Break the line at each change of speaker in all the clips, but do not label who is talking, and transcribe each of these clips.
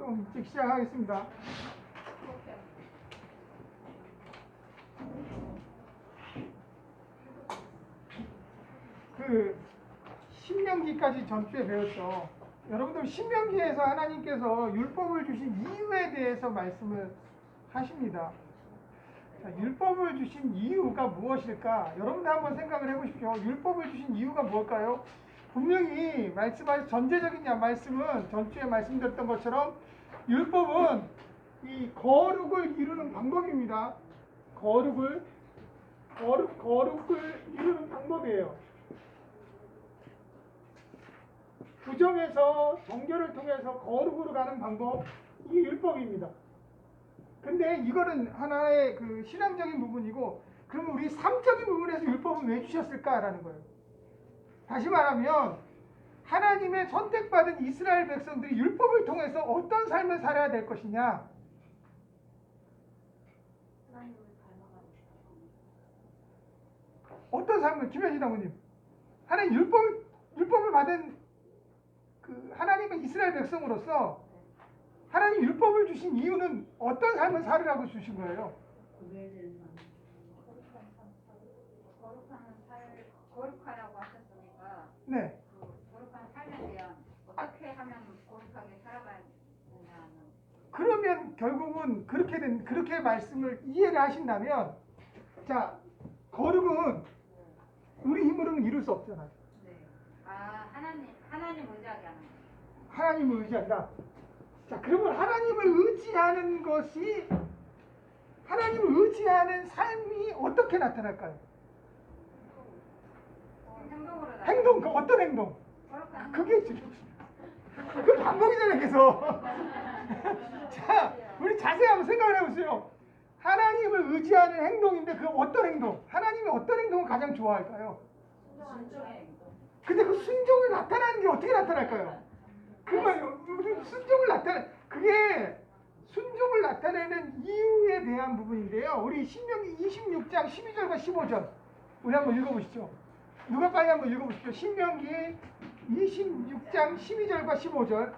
좀 일찍 시작하겠습니다. 신명기까지 전주에 배웠죠. 여러분들 신명기에서 하나님께서 율법을 주신 이유에 대해서 말씀을 하십니다. 자, 율법을 주신 이유가 무엇일까? 여러분들 한번 생각을 해보십시오. 율법을 주신 이유가 무엇일까요? 분명히 말씀하신 전제적인 말씀은 전주에 말씀드렸던 것처럼 율법은 이 거룩을 이루는 방법입니다. 거룩을 이루는 방법이에요. 부정에서 정결을 통해서 거룩으로 가는 방법, 이 율법입니다. 근데 이거는 하나의 그 신앙적인 부분이고, 그러면 우리 삶적인 부분에서 율법은 왜 주셨을까라는 거예요. 다시 말하면 하나님의 선택받은 이스라엘 백성들이 율법을 통해서 어떤 삶을 살아야 될 것이냐. 어떤 삶을, 김현진 장모님, 하나님 율법을 받은 그 하나님의 이스라엘 백성으로서 하나님 율법을 주신 이유는 어떤 삶을 살으라고 주신 거예요?
거룩하라고 하셨으니까
네.
거룩한 삶에 대한 어떻게 하면 거룩하게 살아가야 되냐는.
그러면 결국은 그렇게 말씀을 이해를 하신다면, 자, 거룩은 우리 힘으로는 이룰 수 없잖아요.
네. 아, 하나님 의지하게 하는 거예요.
하나님을 의지한다. 자, 그러면 하나님을 의지하는 것이, 하나님을 의지하는 삶이 어떻게 나타날까요?
행동으로
행동, 그 어떤 행동?
거룩한
그게 그 반복이잖아요, 계속. 자, 우리 자세히 한번 생각을 해보세요. 하나님을 의지하는 행동인데 그 어떤 행동? 하나님이 어떤 행동을 가장 좋아할까요?
순종의 행동.
근데 그 순종을 나타나는 게 어떻게 나타날까요? 그게 순종을 나타내는 이유에 대한 부분인데요. 우리 신명기 26장 12절과 15절 우리 한번 읽어보시죠. 누가 빨리 한번 읽어보시죠. 신명기 26장 12절과 15절.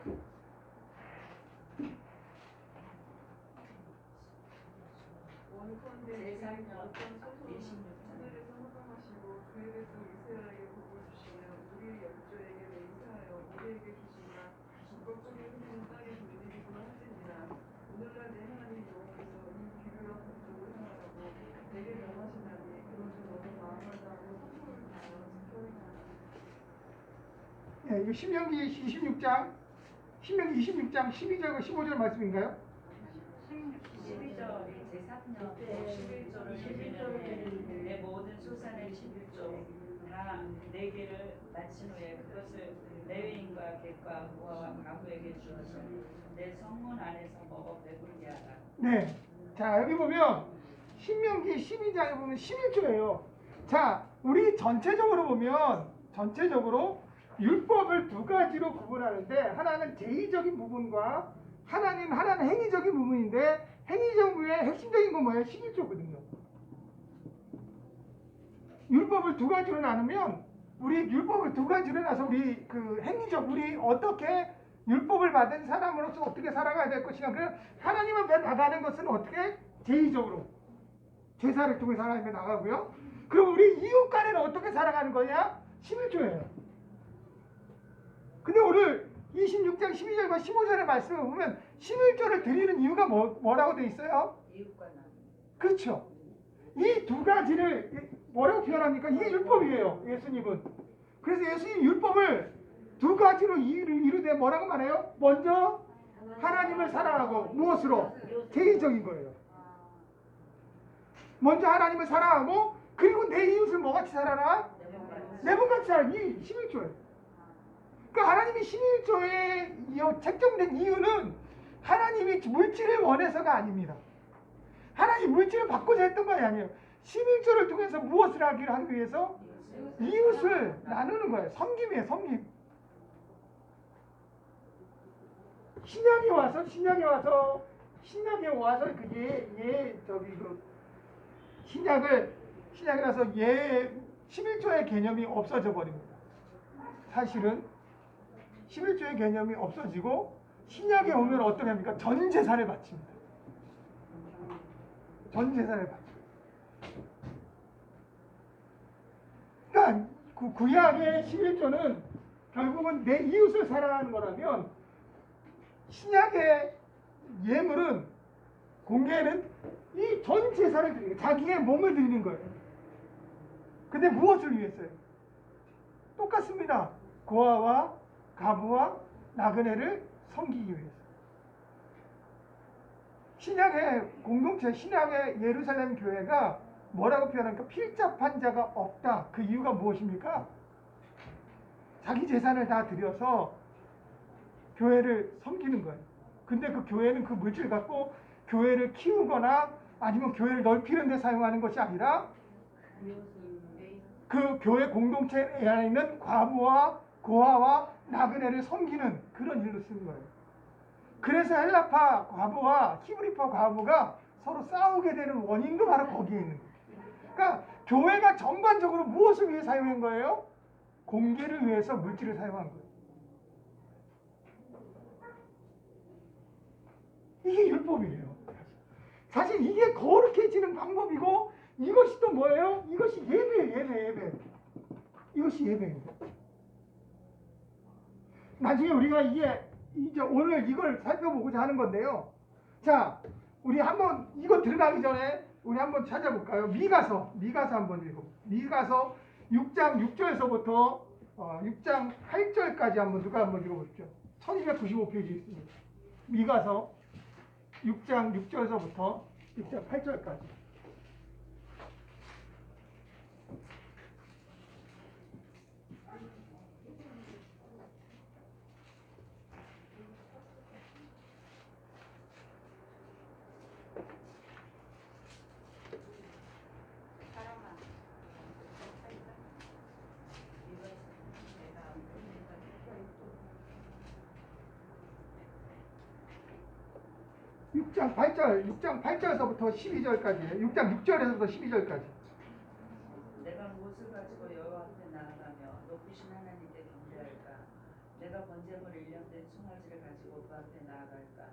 원컨대 제3년 어떤 소송은 하늘에서 허락하시고 그의 백성 이스라엘에게 복을 주시며 우리의 영조에게 맹세하여 우리에게 주시나 불법적인 행위는 땅에 돌리기구나 하시니라. 오늘날 내 하나님 여호와께서 이 귀류와 북쪽을 향하라고 내게 명하시나니 그것은 너는 마음하지 않고 소송을 당하여 지켜야 하라.
네, 이거 신명기 26장 12절과 15절 말씀인가요?
12절이 제3년 11절은 내 모든 소산의 11조 다 4개를 마친 후에 그것을 레위인과 객과 부하와 가부에게 주어서 내 성문 안에서 먹어 배불게 하라.
네. 자, 여기 보면 신명기 12장에 보면 11조예요. 자, 우리 전체적으로 보면 율법을 두 가지로 구분하는데, 하나는 제의적인 부분과 하나는 행위적인 부분인데, 행위적의 핵심적인 건 뭐예요? 11조거든요. 율법을 두 가지로 나누면, 우리 율법을 두 가지로 나서 우리 그 행위적, 우리 어떻게 율법을 받은 사람으로서 어떻게 살아가야 될 것인가. 그 하나님을 나가는 것은 어떻게? 제의적으로. 제사를 통해서 하나님께 나가고요. 그럼 우리 이웃 간에는 어떻게 살아가는 거냐? 11조예요. 근데 오늘 26장 12절과 15절의 말씀을 보면 11조를 드리는 이유가 뭐라고 돼 있어요?
이웃과 나누는.
그렇죠. 이 두 가지를 뭐라고 표현합니까? 이게 율법이에요, 예수님은. 그래서 예수님 율법을 두 가지로 이루되 뭐라고 말해요? 먼저 하나님을 사랑하고, 무엇으로? 제의적인 거예요. 먼저 하나님을 사랑하고, 그리고 내 이웃을 뭐같이 살아라? 내 몸같이 살아라. 이 11조예요. 그러니까 하나님이 11조에 책정된 이유는 하나님이 물질을 원해서가 아닙니다. 하나님이 물질을 받고자 했던 것이 아니에요. 11조를 통해서 무엇을 하기 위해서? 이웃을 나누는 거예요. 섬김이에요, 섬김. 신약에 와서 신약에 와서 11조의 개념이 없어져 버립니다. 사실은 11조의 개념이 없어지고 신약에 오면 어떻게 합니까? 전 재산을 바칩니다. 전 재산을 바칩니다. 그러니까 구약의 11조는 결국은 내 이웃을 사랑하는 거라면 신약의 예물은 공개는 이 전 재산을 드리는 거예요. 자기의 몸을 드리는 거예요. 근데 무엇을 위해서요? 똑같습니다. 고아와 가부와 나그네를 섬기기 위해서. 신약의 공동체, 신약의 예루살렘 교회가 뭐라고 표현합니까? 필잡한 자가 없다. 그 이유가 무엇입니까? 자기 재산을 다 들여서 교회를 섬기는 거예요. 근데 그 교회는 그 물질 갖고 교회를 키우거나 아니면 교회를 넓히는 데 사용하는 것이 아니라 그 교회 공동체 안에 있는 과부와 고아와 나그네를 섬기는 그런 일로 쓰는 거예요. 그래서 헬라파 과부와 히브리파 과부가 서로 싸우게 되는 원인도 바로 거기에 있는 거예요. 그러니까 교회가 전반적으로 무엇을 위해 사용한 거예요? 공개를 위해서 물질을 사용한 거예요. 이게 율법이에요. 사실 이게 거룩해지는 방법이고 이것이 또 뭐예요? 이것이 예배. 이것이 예배입니다. 나중에 우리가 이제 오늘 이걸 살펴보고자 하는 건데요. 자, 우리 한번 이거 들어가기 전에 우리 한번 찾아볼까요? 미가서 한번 읽어볼게요. 미가서 6장 6절에서부터 6장 8절까지 누가 한번 읽어보십시오. 1295페이지 있습니다. 미가서 6장 6절에서부터 6장 8절까지.
사랑아.
6장 8절에서부터 12절까지예요. 6장 6절에서부터 12절까지.
내가 무엇을 가지고 여호와 앞에 나아가며 높으신 하나님께 경배할까? 내가 번제물 1년된 송아지를 가지고 그 앞에 나아갈까?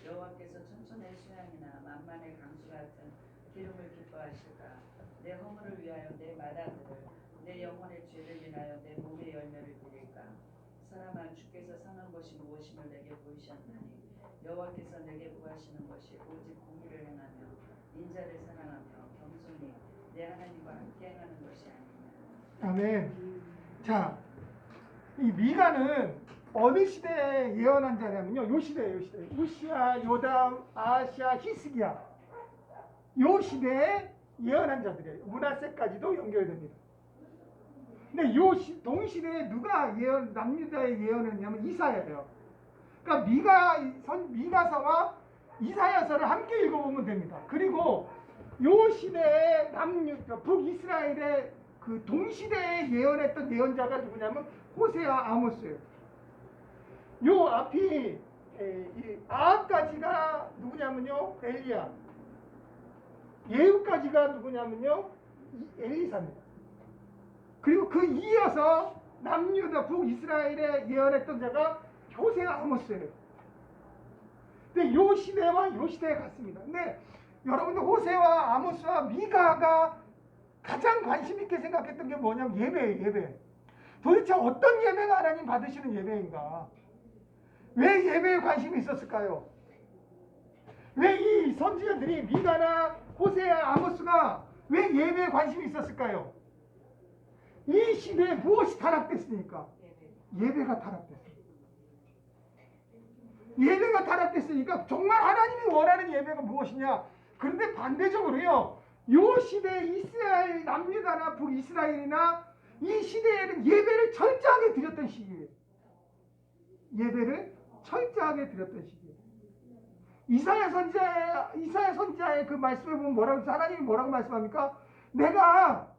여호와께서 천천의 수양이나 만만의 강수 같은 기름을 기뻐하실까? 내 허물을 위하여 내 마다들을, 내 영혼의 죄를 인하여 내 몸의 열매를 드릴까? 사람아, 주께서 선한 것이 무엇임을 내게 보이셨나니 여호와께서 내게 구하시는 것이 오직 공의를 행하며 인자를 사랑하며 겸손히 내 하나님과 함께 행하는 것이 아니냐.
아멘. 자, 이 미가는 어느 시대에 예언한 자냐면요. 요 시대예요. 우시야, 요담, 아시아, 히스기야. 요 시대에 예언한 자들이에요. 문하세까지도 연결됩니다. 근데 요 동시대에 누가 남유다의 예언을 했냐면 이사야예요. 그러니까 미가서와 이사야서를 함께 읽어보면 됩니다. 그리고 요 시대에 북이스라엘의 그 동시대에 예언했던 예언자가 누구냐면 호세아, 아모스예요. 요 앞이 아합까지가 누구냐면요 엘리야. 예후까지가 누구냐면요 엘리사입니다. 그리고 그 이어서 남유다 북이스라엘에 예언했던 자가 호세아, 아모스예요. 근데 요 시대와 요 시대에 같습니다. 근데 여러분들 호세와 아모스와 미가가 가장 관심 있게 생각했던 게 뭐냐면 예배예요. 예배. 도대체 어떤 예배가 하나님 받으시는 예배인가? 왜 예배에 관심이 있었을까요? 왜 이 선지자들이 미가나 호세아, 아모스가 왜 예배에 관심이 있었을까요? 이 시대에 무엇이 타락됐습니까? 예배가 타락됐습니다. 예배가 타락됐으니까 정말 하나님이 원하는 예배가 무엇이냐? 그런데 반대적으로요, 요 시대에 이스라엘, 남유다나 북이스라엘이나 이 시대에는 예배를 철저하게 드렸던 시기예요. 예배를 철저하게 드렸던 시기예요. 이사야 선지자의 그 말씀에 보면 하나님이 뭐라고 말씀합니까? 내가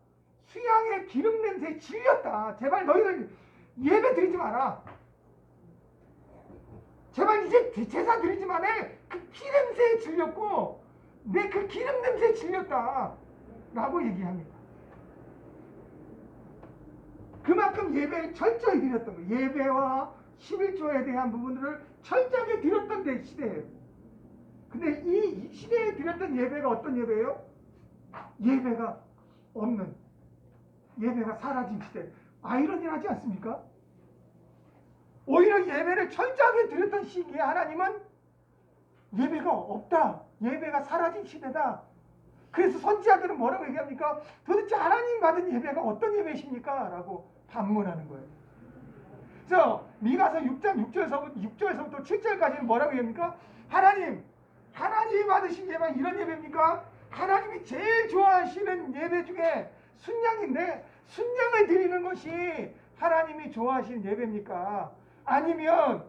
수양의 기름 냄새에 질렸다. 제발 너희들 예배 드리지 마라. 제발 이제 제사 드리지 마라. 그 피 냄새에 질렸고 내 그 기름 냄새에 질렸다 라고 얘기합니다. 그만큼 예배를 철저히 드렸던 거예요. 예배와 11조에 대한 부분들을 철저하게 드렸던 데 시대예요. 근데 이 시대에 드렸던 예배가 어떤 예배예요? 예배가 없는, 예배가 사라진 시대. 아이러니하지 않습니까? 오히려 예배를 철저하게 드렸던 시기에 하나님은 예배가 없다, 예배가 사라진 시대다. 그래서 선지자들은 뭐라고 얘기합니까? 도대체 하나님 받은 예배가 어떤 예배십니까? 라고 반문하는 거예요. 그래서 미가서 6장 6절서부터 7절까지는 뭐라고 얘기합니까? 하나님이 받으신 예배가 이런 예배입니까? 하나님이 제일 좋아하시는 예배 중에 순양인데 순양을 드리는 것이 하나님이 좋아하시는 예배입니까? 아니면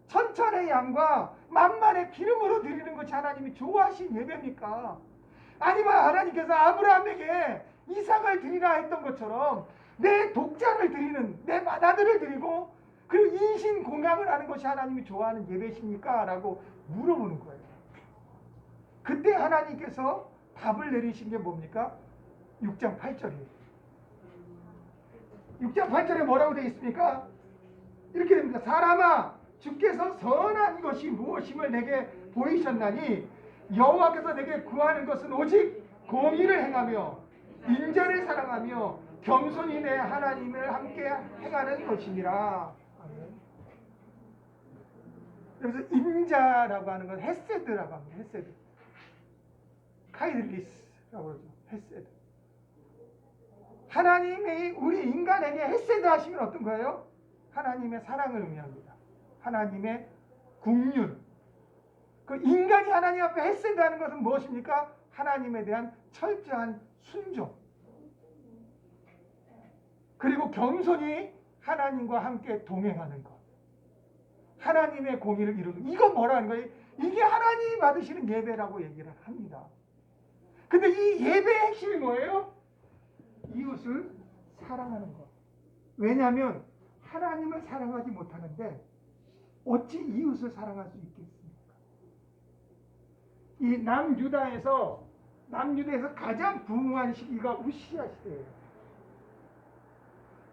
천천의 양과 만만의 기름으로 드리는 것이 하나님이 좋아하시는 예배입니까? 아니면 하나님께서 아브라함에게 이삭을 드리라 했던 것처럼 내 독자를 드리는, 내 맏아들을 드리고 그리고 인신 공양을 하는 것이 하나님이 좋아하는 예배십니까? 라고 물어보는 거예요. 그때 하나님께서 답을 내리신 게 뭡니까? 6장 8절이에요. 6장 8절에 뭐라고 되어 있습니까? 이렇게 됩니다. 사람아, 주께서 선한 것이 무엇임을 내게 보이셨나니 여호와께서 내게 구하는 것은 오직 공의를 행하며 인자를 사랑하며 겸손히 내 하나님을 함께 행하는 것이니라. 그래서 인자라고 하는 건 헤세드라고 합니다. 헤세드. 카이들리스라고 그러죠. 헤세드. 하나님이 우리 인간에게 헤세드 하시면 어떤 거예요? 하나님의 사랑을 의미합니다. 하나님의 긍휼. 그 인간이 하나님 앞에 헤세드하는 것은 무엇입니까? 하나님에 대한 철저한 순종. 그리고 겸손히 하나님과 함께 동행하는 것. 하나님의 공의를 이루는 것. 이건 뭐라는 거예요? 이게 하나님이 받으시는 예배라고 얘기를 합니다. 근데 이 예배의 핵심이 뭐예요? 이웃을 사랑하는 것. 왜냐하면 하나님을 사랑하지 못하는데 어찌 이웃을 사랑할 수 있겠습니까? 이 남유다에서 가장 부흥한 시기가 우시야 시대예요.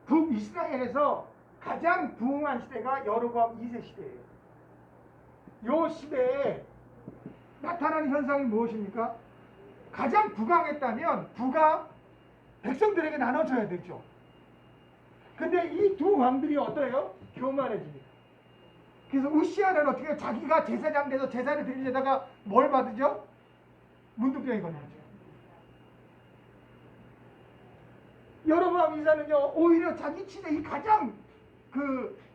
북이스라엘에서 가장 부흥한 시대가 여로보암 2세 시대예요. 이 시대에 나타나는 현상이 무엇입니까? 가장 부강했다면 부가 백성들에게 나눠줘야 되죠. 근데 이 두 왕들이 어때요? 교만해집니다. 그래서 우시아는 어떻게 해요? 자기가 제사장 돼서 제사를 드리려다가 뭘 받으죠? 문둥병이 걸리죠. 여로보암 2세는요 오히려 자기 치대 이 가장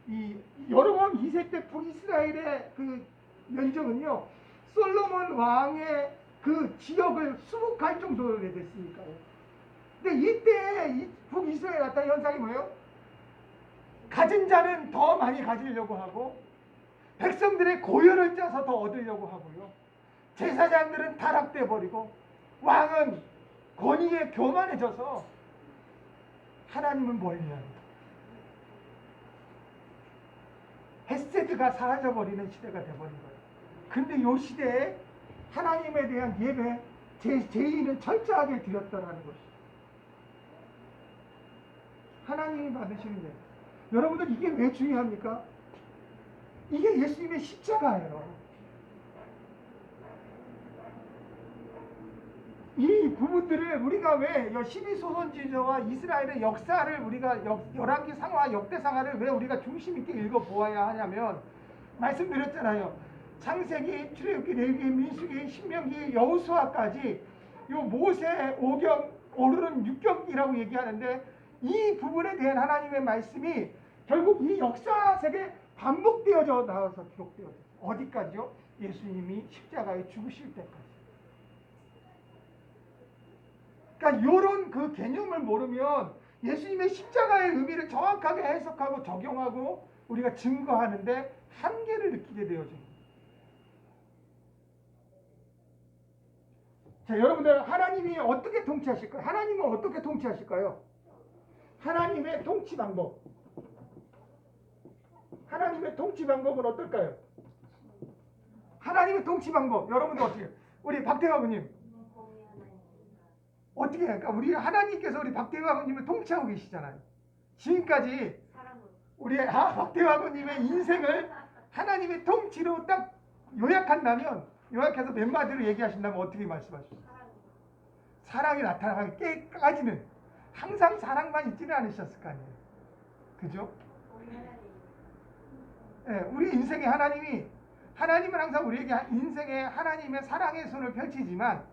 이 여로보암 2세 때 북이스라엘의 그 면적은요 솔로몬 왕의 그 지역을 수복할 정도로 됐으니까요. 근데 이때 이 북이스라엘 나타난 현상이 뭐예요? 가진 자는 더 많이 가지려고 하고 백성들의 고열을 짜서 더 얻으려고 하고요. 제사장들은 타락돼 버리고 왕은 권위에 교만해져서 하나님은 멀리합니다. 헤세드가 사라져버리는 시대가 돼버린 거예요. 근데 이 시대에 하나님에 대한 예배, 제의는 철저하게 드렸더라는 것이죠. 하나님이 받으시는 예배. 여러분들 이게 왜 중요합니까? 이게 예수님의 십자가예요. 이 부분들을 우리가 왜 12소선지자와 이스라엘의 역사를 우리가 열왕기 상하, 역대상하를 왜 우리가 중심 있게 읽어보아야 하냐면 말씀드렸잖아요. 창세기, 출애굽기, 레위기, 민수기, 신명기, 여호수아까지 요 모세 5경 오르는 6경이라고 얘기하는데 이 부분에 대한 하나님의 말씀이 결국 이 역사책에 반복되어져 나와서 기록되어져. 어디까지요? 예수님이 십자가에 죽으실 때까지. 그러니까 이런 그 개념을 모르면 예수님의 십자가의 의미를 정확하게 해석하고 적용하고 우리가 증거하는데 한계를 느끼게 되어집니다. 자, 여러분들 하나님이 어떻게 통치하실까요? 하나님은 어떻게 통치하실까요? 하나님의 통치 방법. 하나님의 통치 방법은 어떨까요? 하나님의 통치 방법. 여러분들 어떻게? 우리 박태화 아버님. 어떻게 할까? 우리 하나님께서 우리 박태화 아버님을 통치하고 계시잖아요. 지금까지
사랑으로.
우리 박대화군님의 인생을 하나님의 통치로 딱 요약해서 몇 마디로 얘기하신다면 어떻게 말씀하십니까?
사랑으로.
사랑이 나타나기까지는 항상 사랑만 있지는 않으셨을 거 아니에요. 그죠?
우리 하나님.
예, 우리 인생의 하나님은 항상 우리에게 인생의 하나님의 사랑의 손을 펼치지만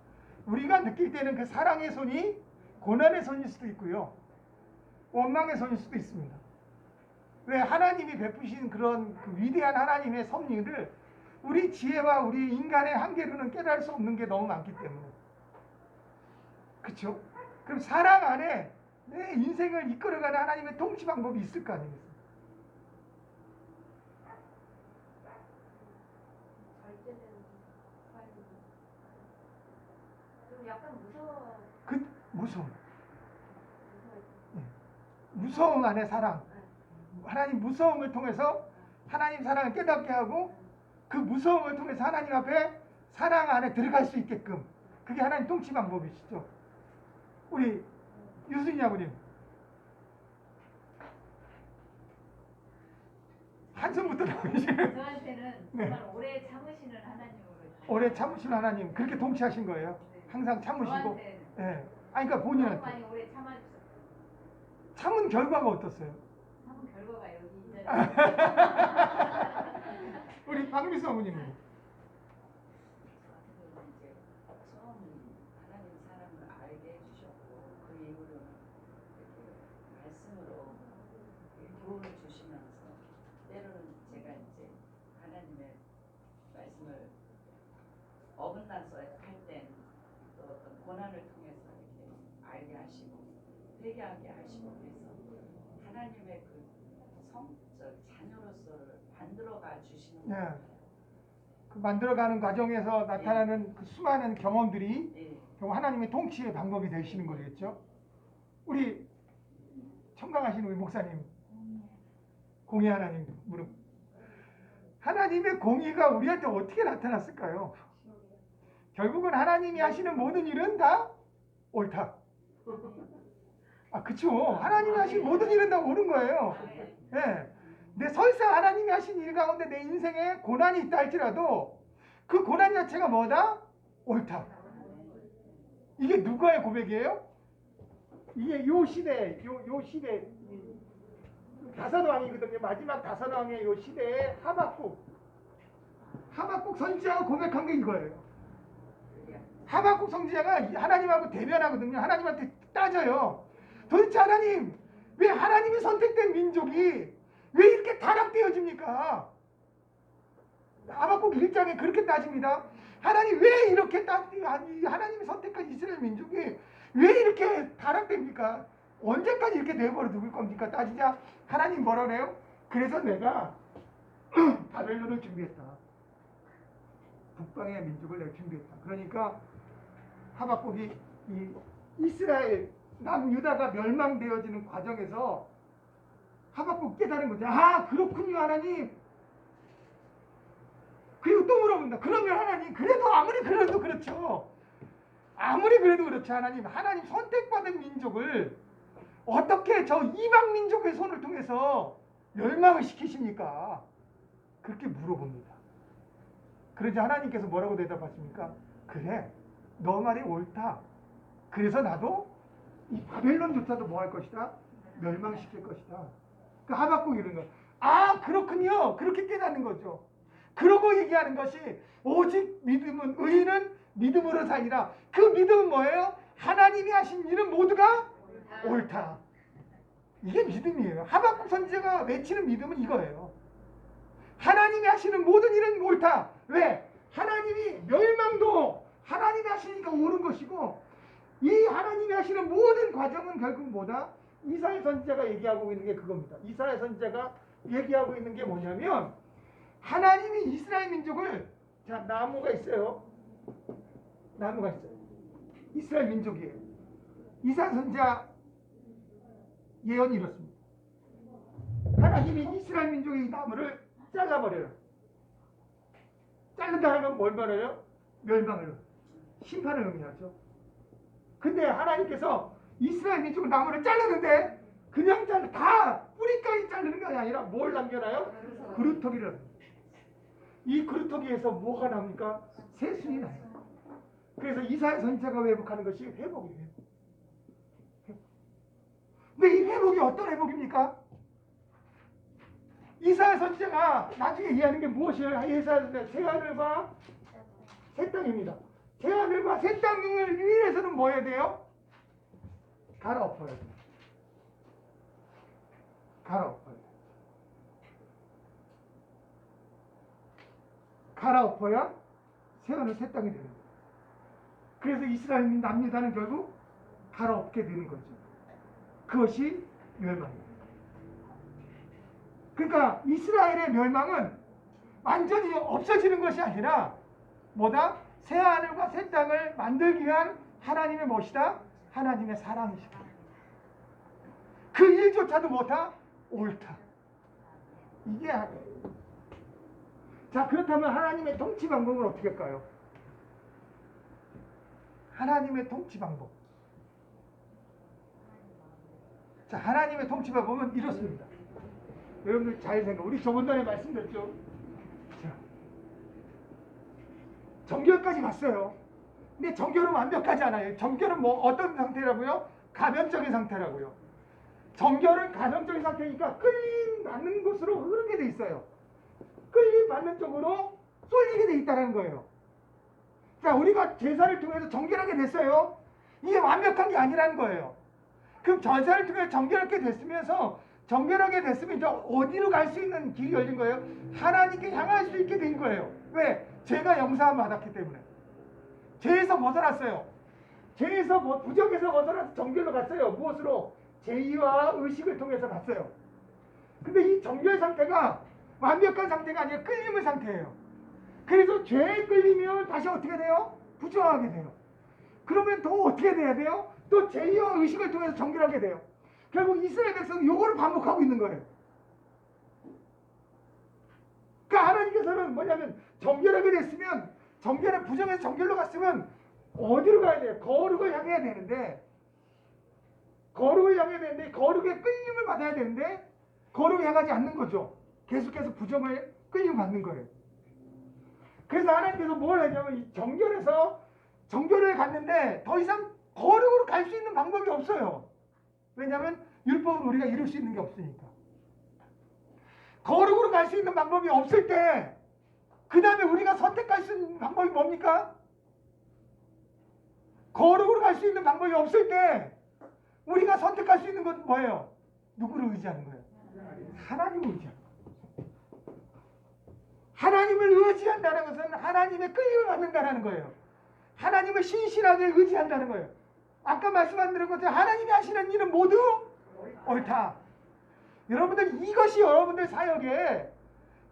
우리가 느낄 때는 그 사랑의 손이 고난의 손일 수도 있고요. 원망의 손일 수도 있습니다. 왜 하나님이 베푸신 그런 그 위대한 하나님의 섭리를 우리 지혜와 우리 인간의 한계로는 깨달을 수 없는 게 너무 많기 때문에. 그렇죠? 그럼 사랑 안에 내 인생을 이끌어가는 하나님의 통치 방법이 있을 거 아니겠어요?
절제되는 삶. 좀 약간 무서워.
그 무서움.
무서워.
무서움 안에 사랑. 하나님 무서움을 통해서 하나님 사랑을 깨닫게 하고 그 무서움을 통해서 하나님 앞에 사랑 안에 들어갈 수 있게끔 그게 하나님 통치 방법이시죠. 우리 유순이 아버님 한숨부터 나오시는
저한테는
네.
정말 오래 참으시는 하나님으로
오래 참으시는 하나님 그렇게 통치하신 거예요. 항상 참으시고
저한테는
예. 아니 그러니까
너무
본인한테
많이 오래 참아주셨어요.
참은 결과가 어떻어요?
참은 결과가 여기 있잖아요.
우리 박미수 어머님은
이제 처음 하나님 사랑을 알게 해주셨고 그 이후로는 이렇게 말씀으로 교훈을 주시면서 때로는 제가 이제 하나님의 말씀을 어긋나서 할 땐 또 어떤 고난을 통해서 이렇게 알게 하시고 회개하게 하시고 그래서 하나님의 그 자녀로서 만들어가 주시는
예.
거예요.
그 만들어가는 과정에서 나타나는 그 수많은 경험들이
예.
결국 하나님의 통치의 방법이 되시는 거겠죠. 우리 청강하신 우리 목사님 공의 하나님 무릎 하나님의 공의가 우리한테 어떻게 나타났을까요? 결국은 하나님이 하시는 모든 일은 다 옳다. 아 그쵸. 하나님이 하신 모든 일은 다 옳은 거예요. 예. 내 설사 하나님이 하신 일 가운데 내 인생에 고난이 있다 할지라도 그 고난 자체가 뭐다? 옳다. 이게 누구의 고백이에요? 이게 요 시대 다섯 왕이거든요. 마지막 다섯 왕의 요 시대에 하박국 선지자가 고백한 게 이거예요. 하박국 선지자가 하나님하고 대면하거든요. 하나님한테 따져요. 도대체 하나님 왜 하나님이 선택된 민족이 왜 이렇게 타락되어집니까? 하박국 1장에 그렇게 따집니다. 하나님 왜 이렇게 하나님이 선택한 이스라엘 민족이 왜 이렇게 타락됩니까? 언제까지 이렇게 내버려 두을 겁니까? 따지자 하나님 뭐라 그래요? 그래서 내가 바벨론을 준비했다. 북방의 민족을 내가 준비했다. 그러니까 하박국이 이 이스라엘 남유다가 멸망되어지는 과정에서 하박국 깨달은 거죠. 아 그렇군요 하나님. 그리고 또 물어본다. 그러면 하나님 그래도 아무리 그래도 그렇죠. 아무리 그래도 그렇죠 하나님. 하나님 선택받은 민족을 어떻게 저 이방 민족의 손을 통해서 멸망을 시키십니까? 그렇게 물어봅니다. 그러자 하나님께서 뭐라고 대답하십니까? 그래 너 말이 옳다. 그래서 나도 이 바벨론조차도 뭐 할 것이다? 멸망시킬 것이다. 그 하박국이 이런 거. 아 그렇군요. 그렇게 깨닫는 거죠. 그러고 얘기하는 것이 오직 믿음은 의인은 믿음으로 살리라. 그 믿음은 뭐예요? 하나님이 하신 일은 모두가 옳다. 이게 믿음이에요. 하박국 선지자가 외치는 믿음은 이거예요. 하나님이 하시는 모든 일은 옳다. 왜? 하나님이 멸망도 하나님이 하시니까 옳은 것이고 이 하나님이 하시는 모든 과정은 결국 뭐다? 이사야 선지자가 얘기하고 있는 게 그겁니다. 이사야 선지자가 얘기하고 있는 게 뭐냐면 하나님이 이스라엘 민족을 자 나무가 있어요. 나무가 있어요. 이스라엘 민족이에요. 이사야 선지자 예언이 이렇습니다. 하나님이 이스라엘 민족의 이 나무를 잘라버려요. 자른다는 건 뭘 말해요? 멸망을, 심판을 의미하죠. 근데 하나님께서 이스라엘 민족의 나무를 자르는데 그냥 다 뿌리까지 자르는 게 아니라 뭘 남겨놔요? 그루터기를. 이 그루터기에서 뭐가 나옵니까? 새순이 나요. 그래서 이사야 선지자가 회복하는 것이 회복이에요. 근데 이 회복이 어떤 회복입니까? 이사야 선지자가 나중에 얘기하는 게 무엇이에요? 이사야 선지자 새하늘과 새 땅입니다. 새하늘과 새 땅을 위해서는 뭐 해야 돼요? 갈아엎어야 돼요. 갈아엎어야 돼요. 갈아엎어야 새하늘 새 땅이 되는 거예요. 그래서 이스라엘 남유다는 결국 갈아엎게 되는 거죠. 그것이 멸망입니다. 그러니까 이스라엘의 멸망은 완전히 없어지는 것이 아니라 뭐다? 새하늘과 새 땅을 만들기 위한 하나님의 멋이다? 하나님의 사랑이시다. 그 일조차도 뭐다? 옳다. 이게 아니에요. 자, 그렇다면 하나님의 통치 방법은 어떻게 할까요? 하나님의 통치 방법. 자, 하나님의 통치 방법은 이렇습니다. 여러분들 잘 생각. 우리 저번에 말씀드렸죠. 자, 정결까지 갔어요. 근데 정결은 완벽하지 않아요. 정결은 뭐 어떤 상태라고요? 가변적인 상태라고요. 정결은 가변적인 상태니까 끌림 받는 곳으로 흐르게 돼 있어요. 끌림 받는 쪽으로 쏠리게 돼 있다는 거예요. 자, 우리가 제사를 통해서 정결하게 됐어요. 이게 완벽한 게 아니라는 거예요. 그럼 제사를 통해서 정결하게 됐으면 이제 어디로 갈 수 있는 길이 열린 거예요? 하나님께 향할 수 있게 된 거예요. 왜? 죄가 영사함 받았기 때문에. 죄에서 벗어났어요. 죄에서 부정에서 벗어나서 정결로 갔어요. 무엇으로? 제의와 의식을 통해서 갔어요. 근데 이 정결 상태가 완벽한 상태가 아니라 끌림의 상태예요. 그래서 죄에 끌리면 다시 어떻게 돼요? 부정하게 돼요. 그러면 또 어떻게 돼야 돼요? 또 제의와 의식을 통해서 정결하게 돼요. 결국 이스라엘 백성은 요거를 반복하고 있는 거예요. 그러니까 하나님께서는 뭐냐면 정결하게 됐으면 정결의 부정에서 정결로 갔으면 어디로 가야 돼요? 거룩을 향해야 되는데 거룩의 끌림을 받아야 되는데 거룩을 향하지 않는 거죠. 계속해서 부정을 끌림 받는 거예요. 그래서 하나님께서 뭘 하냐면 이 정결을 갔는데 더 이상 거룩으로 갈 수 있는 방법이 없어요. 왜냐하면 율법은 우리가 이룰 수 있는 게 없으니까. 거룩으로 갈 수 있는 방법이 없을 때 그 다음에 우리가 선택할 수 있는 방법이 뭡니까? 거룩으로 갈 수 있는 방법이 없을 때 우리가 선택할 수 있는 건 뭐예요? 누구를 의지하는 거예요? 하나님을 의지하는 거예요. 하나님을 의지한다는 것은 하나님의 끌림을 받는다는 거예요. 하나님을 신실하게 의지한다는 거예요. 아까 말씀드린 것처럼 하나님이 하시는 일은 모두 옳다. 여러분들 이것이 여러분들 사역에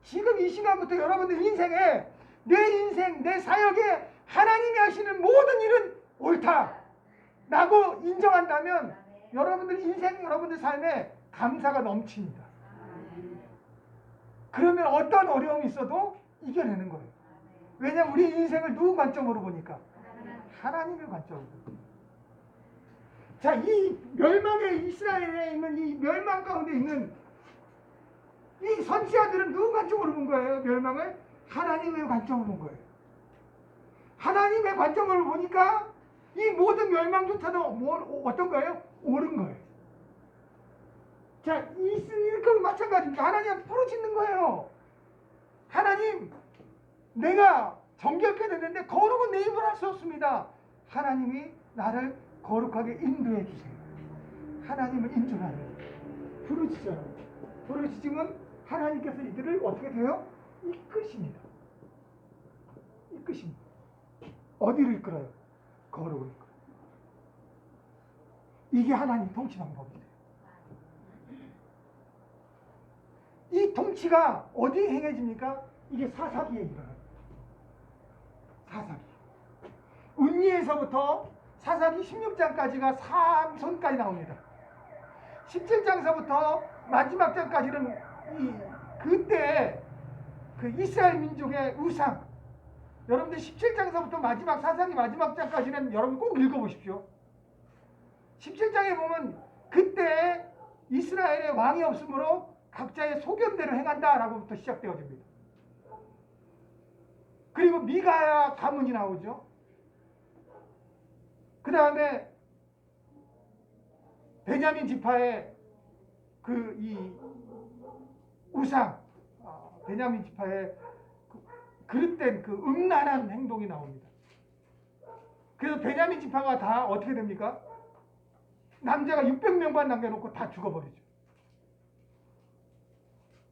지금 이 시간부터 여러분들 인생에 내 인생 내 사역에 하나님이 하시는 모든 일은 옳다 라고 인정한다면 여러분들 인생 여러분들 삶에 감사가 넘칩니다. 그러면 어떤 어려움이 있어도 이겨내는 거예요. 왜냐하면 우리 인생을 누구 관점으로 보니까 하나님의 관점으로. 자, 이 멸망의 이스라엘에 있는 이 멸망 가운데 있는 이 선지자들은 누구 관점으로 본 거예요? 멸망을 하나님의 관점으로 본 거예요. 하나님의 관점으로 보니까 이 모든 멸망조차도 어떤 거예요? 옳은 거예요. 자, 이스라엘과 마찬가지입니다. 하나님한테 부르짖는 거예요. 하나님, 내가 정결케 됐는데 거룩은 내 입으로 할 수 없습니다. 하나님이 나를 거룩하게 인도해 주세요. 하나님을 인정하는 거예요. 부르짖어요. 부르짖으면 하나님께서 이들을 어떻게 돼요? 이끄십니다. 이끄십니다. 어디로 이끌어요? 거룩을 이끌어요. 이게 하나님 통치 방법이에요. 이 통치가 어디에 행해집니까? 이게 사사기에 일어나요. 사사기. 운니에서부터 사사기 16장까지가 삼손까지 나옵니다. 17장서부터 마지막 장까지는 그때 그 이스라엘 민족의 우상. 여러분들 17장서부터 마지막 사사기 마지막 장까지는 여러분 꼭 읽어보십시오. 17장에 보면 그때 이스라엘에 왕이 없으므로 각자의 소견대로 행한다라고부터 시작되어집니다. 그리고 미가야 가문이 나오죠. 그 다음에 베냐민 지파의 그 이 우상, 베냐민 지파의 그릇된 그 음란한 행동이 나옵니다. 그래서 베냐민 지파가 다 어떻게 됩니까? 남자가 600명만 남겨놓고 다 죽어버리죠.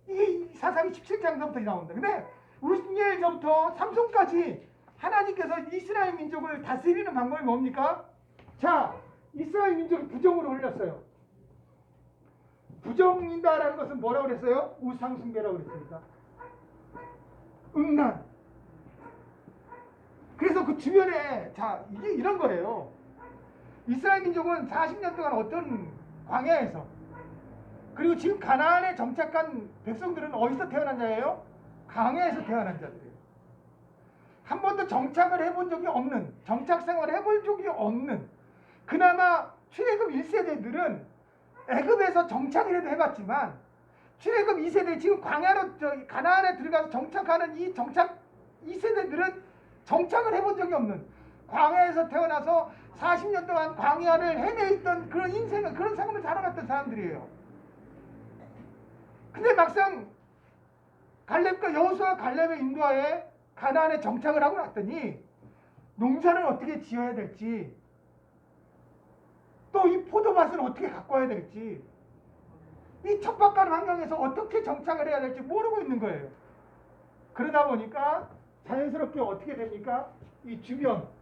이게 사사기 17장서부터 나옵니다. 근데 우스니엘서부터 삼손까지 하나님께서 이스라엘 민족을 다스리는 방법이 뭡니까? 자, 이스라엘 민족이 부정으로 흘렸어요. 부정인다라는 것은 뭐라고 그랬어요? 우상숭배라고 그랬습니다. 음란. 그래서 그 주변에, 자, 이게 이런 거예요. 이스라엘 민족은 40년 동안 어떤 광야에서, 그리고 지금 가나안에 정착한 백성들은 어디서 태어난 자예요? 광야에서 태어난 자들이에요. 한 번도 정착을 해본 적이 없는, 정착 생활을 해볼 적이 없는, 그나마 출애굽 1세대들은 애굽에서 정착이라도 해봤지만 출애굽 2세대 지금 광야로 가나안에 들어가서 정착하는 이 정착 2세대들은 정착을 해본 적이 없는, 광야에서 태어나서 40년 동안 광야를 헤매있던 그런 인생을, 그런 삶을 살아갔던 사람들이에요. 근데 막상 갈렙과 여호수아 갈렙의 인도하에 가나안에 정착을 하고 났더니 농사를 어떻게 지어야 될지, 또 이 포도밭을 어떻게 가꿔야 될지, 이 척박한 환경에서 어떻게 정착을 해야 될지 모르고 있는 거예요. 그러다 보니까 자연스럽게 어떻게 됩니까? 이 주변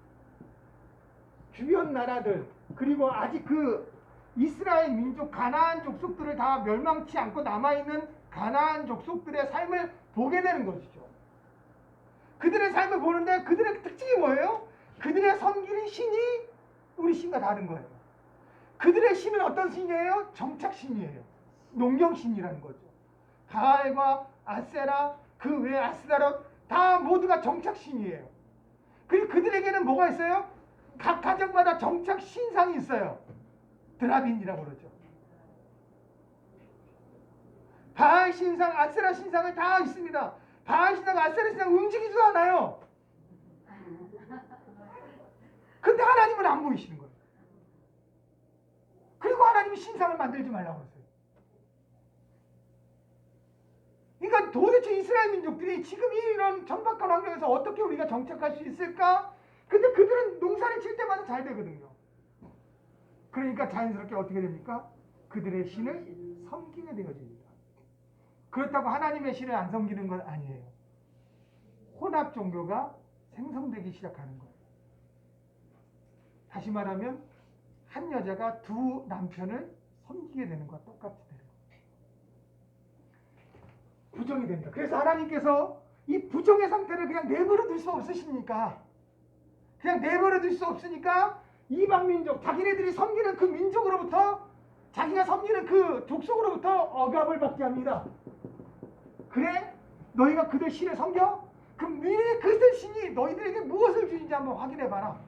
나라들, 그리고 아직 그 이스라엘 민족 가나안 족속들을 다 멸망치 않고 남아있는 가나안 족속들의 삶을 보게 되는 것이죠. 그들의 삶을 보는데 그들의 특징이 뭐예요? 그들의 섬기는 신이 우리 신과 다른 거예요. 그들의 신은 어떤 신이에요? 정착신이에요. 농경신이라는 거죠. 바알과 아세라, 그 외 아스다롯 다 모두가 정착신이에요. 그리고 그들에게는 뭐가 있어요? 각 가정마다 정착신상이 있어요. 드라빈이라고 그러죠. 바알 신상, 아세라 신상을 다 있습니다. 바알 신상, 아세라 신상 움직이지도 않아요. 근데 하나님은 안 보이시는 거예요. 그리고 하나님이 신상을 만들지 말라고 했어요. 그러니까 도대체 이스라엘 민족들이 지금 이런 천박한 환경에서 어떻게 우리가 정착할 수 있을까? 근데 그들은 농사를 칠 때마다 잘 되거든요. 그러니까 자연스럽게 어떻게 됩니까? 그들의 신을 섬기게 되어집니다. 그렇다고 하나님의 신을 안 섬기는 건 아니에요. 혼합 종교가 생성되기 시작하는 거예요. 다시 말하면 한 여자가 두 남편을 섬기게 되는 것과 똑같이 되는 거예요. 부정이 됩니다. 그래서 하나님께서 이 부정의 상태를 그냥 내버려 둘 수 없으시니까, 그냥 내버려 둘 수 없으니까 이방 민족, 자기네들이 섬기는 그 민족으로부터, 자기가 섬기는 그 족속으로부터 억압을 받게 합니다. 그래? 너희가 그들 신을 섬겨? 그럼 그들 신이 너희들에게 무엇을 주는지 한번 확인해봐라.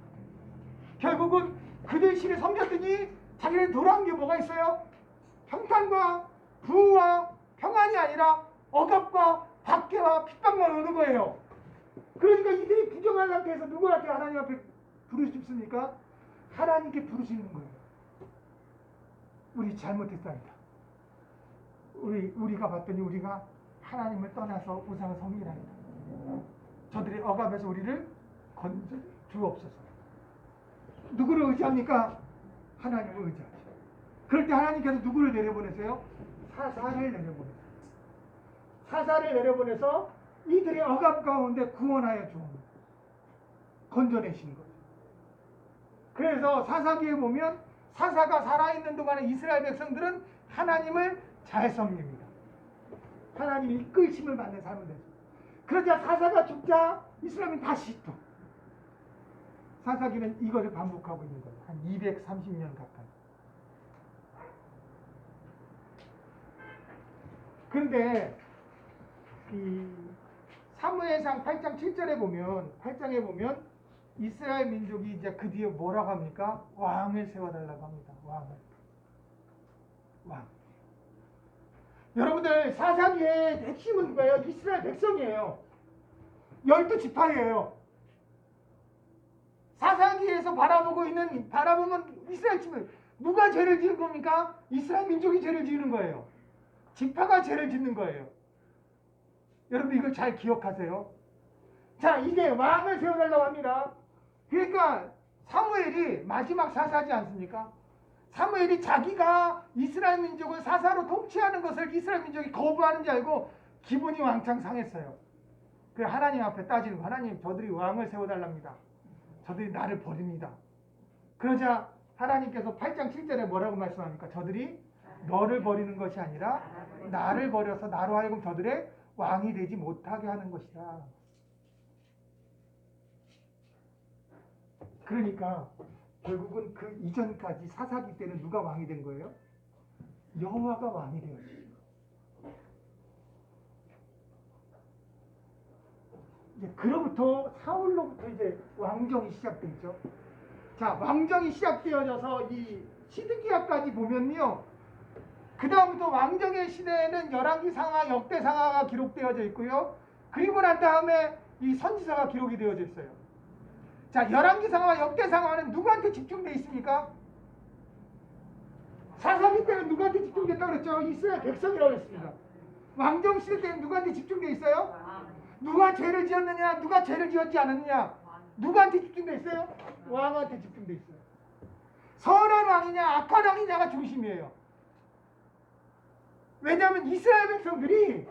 결국은 그들 신을 섬겼더니 자기네 돌아온 게 뭐가 있어요? 평탄과 부와 평안이 아니라 억압과 박해와 핍박만 오는 거예요. 그러니까 이들이 부정한 상태에서 누구한테 하나님 앞에 부르고 싶습니까? 하나님께 부르시는 거예요. 우리 잘못했다니다. 우리가 봤더니 우리가 하나님을 떠나서 우상을 섬기라니다. 저들의 억압에서 우리를 건져 주옵소서. 누구를 의지합니까? 하나님을 의지하죠. 그럴 때 하나님께서 누구를 내려보내세요? 사사를 내려보내세요. 사사를 내려보내서 이들의 억압 가운데 구원하여 주옵니다. 건져내시는 거죠. 그래서 사사기에 보면 사사가 살아있는 동안에 이스라엘 백성들은 하나님을 잘 섬깁니다. 하나님이 이끌심을 받는 삶을 되죠. 그러자 사사가 죽자 이스라엘은 다시 또 사사기는 이것을 반복하고 있는 거예요. 한 230년 가까이. 그런데 이 사무엘상 8장 7절에 보면, 8장에 보면 이스라엘 민족이 이제 그 뒤에 뭐라고 합니까? 왕을 세워달라고 합니다. 왕. 여러분들 사사기의 핵심은 뭐예요? 이스라엘 백성이에요. 12지파예요. 사사기에서 바라보면 이스라엘 지파 누가 죄를 지은 겁니까? 이스라엘 민족이 죄를 지는 거예요. 지파가 죄를 짓는 거예요. 여러분 이걸 잘 기억하세요. 자, 이제 왕을 세워달라고 합니다. 그러니까 사무엘이 마지막 사사지 않습니까? 사무엘이 자기가 이스라엘 민족을 사사로 통치하는 것을 이스라엘 민족이 거부하는 줄 알고 기분이 왕창 상했어요. 그래서 하나님 앞에 따지는 거. 하나님, 저들이 왕을 세워달랍니다. 저들이 나를 버립니다. 그러자 하나님께서 8장 7절에 뭐라고 말씀합니까? 저들이 너를 버리는 것이 아니라 나를 버려서 나로 하여금 저들의 왕이 되지 못하게 하는 것이다. 그러니까 결국은 그 이전까지 사사기 때는 누가 왕이 된 거예요? 여호와가 왕이 되었어요. 이제 그로부터 사울로부터 이제 왕정이 시작되죠. 자, 왕정이 시작되어져서 이 시드기야까지 보면요. 그 다음부터 왕정의 시대에는 열왕기상하, 역대상하가 기록되어져 있고요. 그리고 난 다음에 이 선지서가 기록이 되어져 있어요. 자, 열왕기상하와 역대상하는 누구한테 집중되어 있습니까? 사사기 때는 누구한테 집중됐다고 그랬죠? 이스라엘 백성이라고 했습니다. 왕정 시대 때는 누구한테 집중되어 있어요? 누가 죄를 지었느냐, 누가 죄를 지었지 않았느냐, 누구한테 집중되어 있어요? 왕한테 집중되어 있어요. 선한 왕이냐 악한 왕이냐가 중심이에요. 왜냐하면 이스라엘 백성들이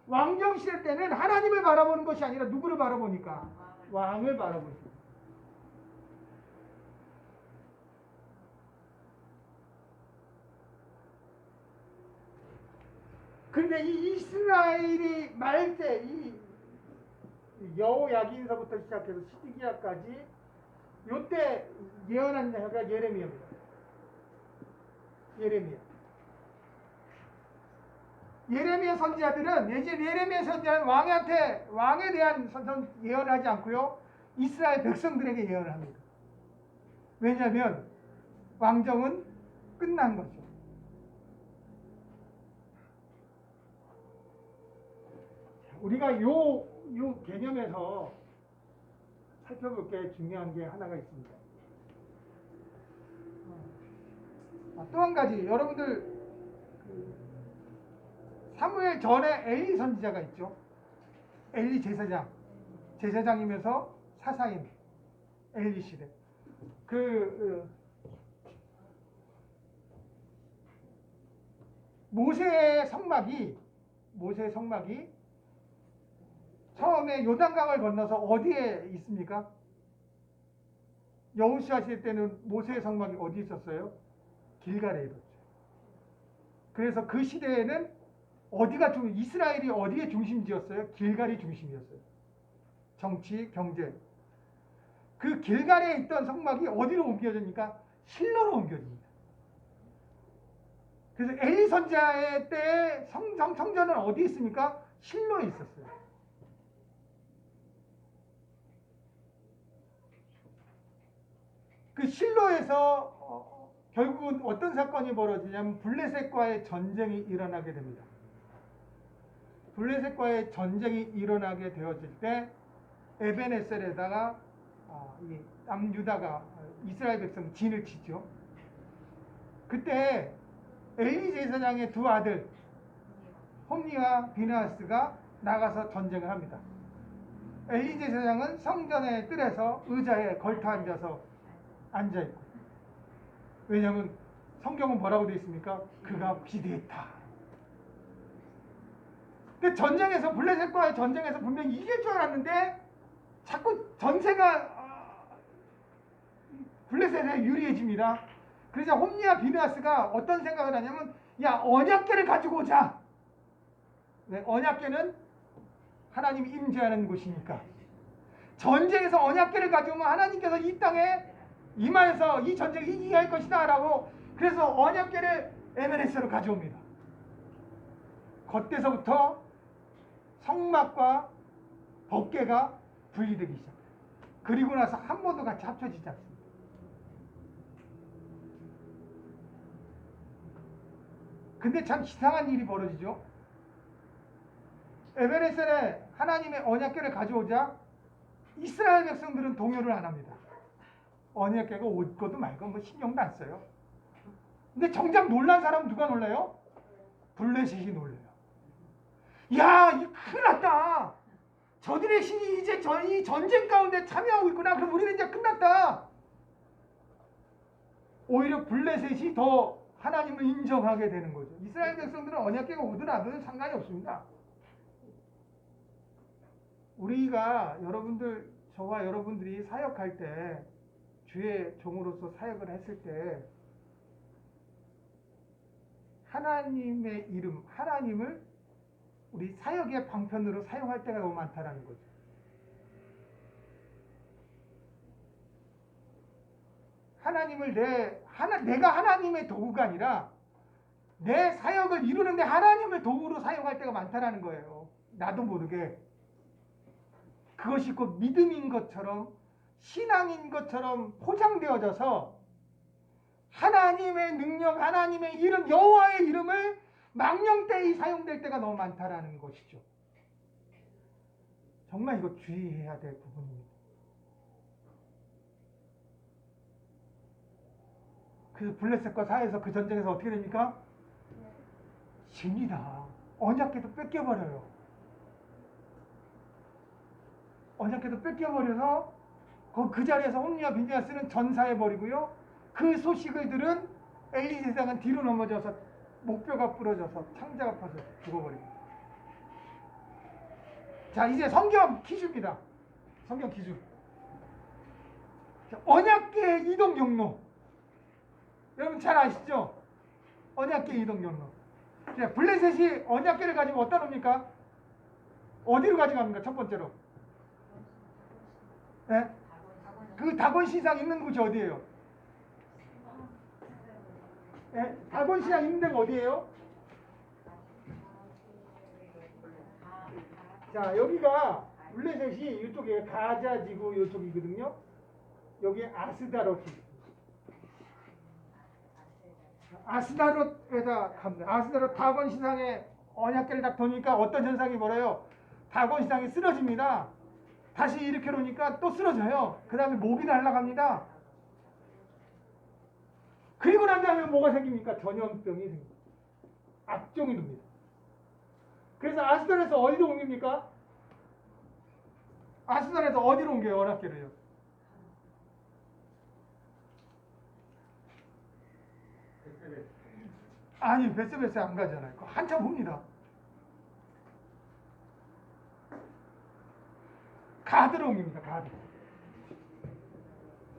왕정 시대 때는 하나님을 바라보는 것이 아니라 누구를 바라보니까? 왕을 바라보니까. 그런데 이 이스라엘이 말세, 이 여호야긴서부터 시작해서 시드기야까지 요때 예언한 자가 예레미야입니다. 예레미야 선지자들은 예레미야 선지자는 왕에 대한 예언을 하지 않고요, 이스라엘 백성들에게 예언을 합니다. 왜냐하면 왕정은 끝난 거죠. 우리가 요 개념에서 살펴볼 게 중요한 게 하나가 있습니다. 또 한 가지, 여러분들 사무엘 전에 엘리 선지자가 있죠. 엘리 제사장이면서 사사인 엘리 시대. 모세의 성막이 처음에 요단강을 건너서 어디에 있습니까? 여호수아 시대 때는 모세의 성막이 어디 있었어요? 길갈에 있었죠. 그래서 그 시대에는 이스라엘이 어디에 중심지였어요? 길갈이 중심이었어요. 정치, 경제. 그 길갈에 있던 성막이 어디로 옮겨집니까? 실로로 옮겨집니다. 그래서 엘리 선지자의 때 성전은 어디 있습니까? 실로에 있었어요. 그 실로에서 결국은 어떤 사건이 벌어지냐면 블레셋과의 전쟁이 일어나게 됩니다. 블레셋과의 전쟁이 일어나게 되어질 때 에벤에셀에다가 이 남유다가 이스라엘 백성 진을 치죠. 그때 엘리 제사장의 두 아들 홈니와 비느하스가 나가서 전쟁을 합니다. 엘리 제사장은 성전의 뜰에서 의자에 걸터 앉아있고, 왜냐하면 성경은 뭐라고 되어 있습니까? 그가 비대했다. 근데 블레셋과의 전쟁에서 분명히 이길 줄 알았는데 자꾸 전세가 블레셋에 유리해집니다. 그래서 홈니와 비느하스가 어떤 생각을 하냐면, 야, 언약궤를 가지고 오자. 네, 언약궤는 하나님이 임재하는 곳이니까 전쟁에서 언약궤를 가져오면 하나님께서 이 땅에 임하여서 이 전쟁을 이기게 할 것이다 라고, 그래서 언약궤를 에베네스로 가져옵니다. 그때서부터 성막과 법궤가 분리되기 시작해요. 그리고 나서 한 번도 같이 합쳐지지 않습니다. 근데 참 이상한 일이 벌어지죠. 에베레셀에 하나님의 언약궤를 가져오자 이스라엘 백성들은 동요를 안 합니다. 언약궤가 올 것도 말고 뭐 신경도 안 써요. 근데 정작 놀란 사람은 누가 놀라요? 블레셋이 놀래요. 야, 이 큰일 났다. 저들의 신이 이제 이 전쟁 가운데 참여하고 있구나. 그럼 우리는 이제 끝났다. 오히려 블레셋이 더 하나님을 인정하게 되는 거죠. 이스라엘 백성들은 언약궤가 오든 안 오든 상관이 없습니다. 우리가 여러분들, 저와 여러분들이 사역할 때, 주의 종으로서 사역을 했을 때 하나님의 이름, 하나님을 우리 사역의 방편으로 사용할 때가 너무 많다라는 거죠. 하나님을 내가 하나님의 도구가 아니라 내 사역을 이루는데 하나님을 도구로 사용할 때가 많다라는 거예요. 나도 모르게. 그것이 곧 믿음인 것처럼 신앙인 것처럼 포장되어져서 하나님의 능력, 하나님의 이름, 여호와의 이름을 망령되이 사용될 때가 너무 많다라는 것이죠. 정말 이거 주의해야 될 부분입니다. 그래서 블레셋과 사해에서 그 전쟁에서 어떻게 됩니까? 집니다. 언약궤도 뺏겨버려요. 언약궤도 뺏겨버려서 그 자리에서 홈리와 비니아스는 전사해버리고요. 그 소식을 들은 엘리 제사장은 뒤로 넘어져서 목뼈가 부러져서 창자가 파서 죽어버립니다. 자, 이제 성경 퀴즈입니다. 성경 퀴즈. 언약궤 이동 경로. 여러분 잘 아시죠? 언약궤 이동 경로. 자, 블레셋이 언약궤를 가지고 어디다 놓습니까? 어디로 가져갑니까? 첫 번째로. 네? 그 다곤 시상 있는 곳이 어디예요? 네? 다곤 시상 있는 데가 어디예요? 자, 여기가 블레셋이 이쪽에 가자 지구 이쪽이거든요. 여기 아스다롯이. 아스다롯에다 갑니다. 아스다롯 다곤 시상에 언약궤를 딱 도니까 어떤 현상이 벌어요? 다곤 시상이 쓰러집니다. 다시 일으켜 놓으니까 또 쓰러져요. 그 다음에 목이 날아갑니다. 그리고 난 다음에 뭐가 생깁니까? 전염병이 생깁니다. 악종이 됩니다. 그래서 아스달에서 어디로 옮깁니까? 아스달에서 어디로 옮겨요? 언약궤를요. 아니, 베스베스 안 가잖아요. 한참 봅니다. 가드로 옮깁니다.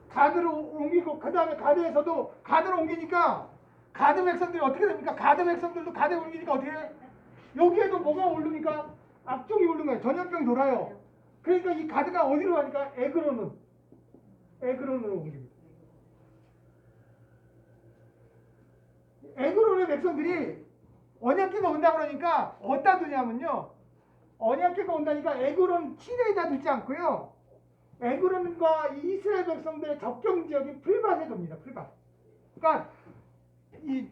가드로 옮기고 그 다음에 가드에서도 가드로 옮기니까 가드 백성들이 어떻게 됩니까? 가드 백성들도 가드에 옮기니까 어떻게 해? 여기에도 뭐가 오르니까 악종이 오르는 거예요. 전염병이 돌아요. 그러니까 이 가드가 어디로 가니까 에그론으로 옮깁니다. 에그론의 백성들이 언약궤가 온다 그러니까 어디다 두냐면요. 언약궤가 온다니까 에그론 시내에다 두지 않고요. 에그론과 이스라엘 백성들의 접경 지역인 풀밭에 둡니다. 풀밭. 그러니까 이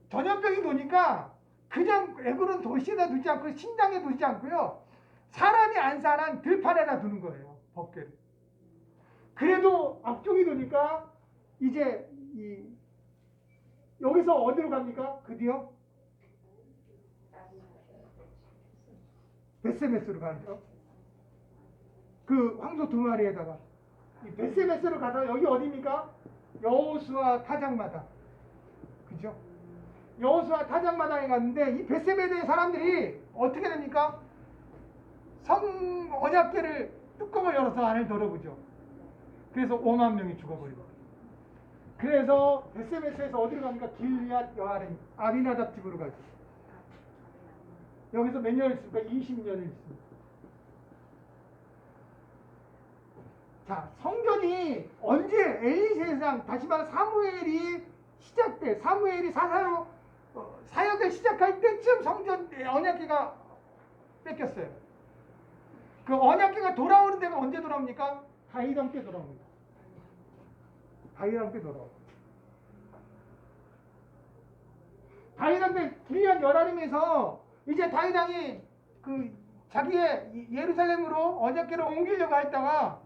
전염병이 도니까 그냥 에그론 도시에다 두지 않고 신당에 두지 않고요. 사람이 안 사는 들판에다 두는 거예요. 법궤를. 그래도 악종이 도니까 이제 여기서 어디로 갑니까? 드디어 베세메스로 가죠. 그 황소 2마리에다가 이 베세메스로 가서 여기 어디입니까? 여호수아 타작마당. 그죠? 여호수아 타작마당에 갔는데 이 베세메스의 사람들이 어떻게 됩니까? 언약궤를 뚜껑을 열어서 안을 들어보죠. 그래서 5만 명이 죽어버리고. 그래서 베세메스에서 어디로 갑니까? 길리앗 여아림 아비나답 집으로 가죠. 여기서 몇 년을 있습니까? 20년을 있습니다. 자, 성전이 언제 엘리 제사장, 다시 말해 사무엘이 사무엘이 사사로 사역을 시작할 때쯤 성전 언약궤가 뺏겼어요. 그 언약궤가 돌아오는 데가 언제 돌아옵니까? 다윗 왕 때 돌아옵니다. 다윗 왕 때 돌아옵니다. 다윗 왕 때 길리앗 여아림에서 이제 다윗 왕이 그 자기의 예루살렘으로 언약궤를 옮기려고 했다가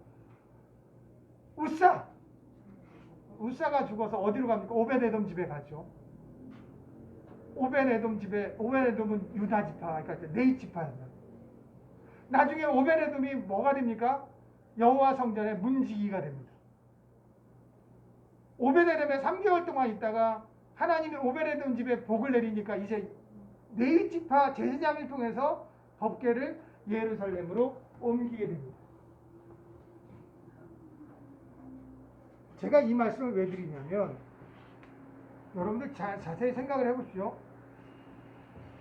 우사가 죽어서 어디로 갑니까? 오벳에돔 집에 가죠. 오벳에돔은 유다 지파, 그러니까 네 지파였나. 나중에 오벳에돔이 뭐가 됩니까? 여호와 성전의 문지기가 됩니다. 오벳에돔에 3개월 동안 있다가 하나님이 오벳에돔 집에 복을 내리니까 이제 네 지파 제사장을 통해서 법궤를 예루살렘으로 옮기게 됩니다. 제가 이 말씀을 왜 드리냐면 여러분들 자세히 생각을 해보십시오.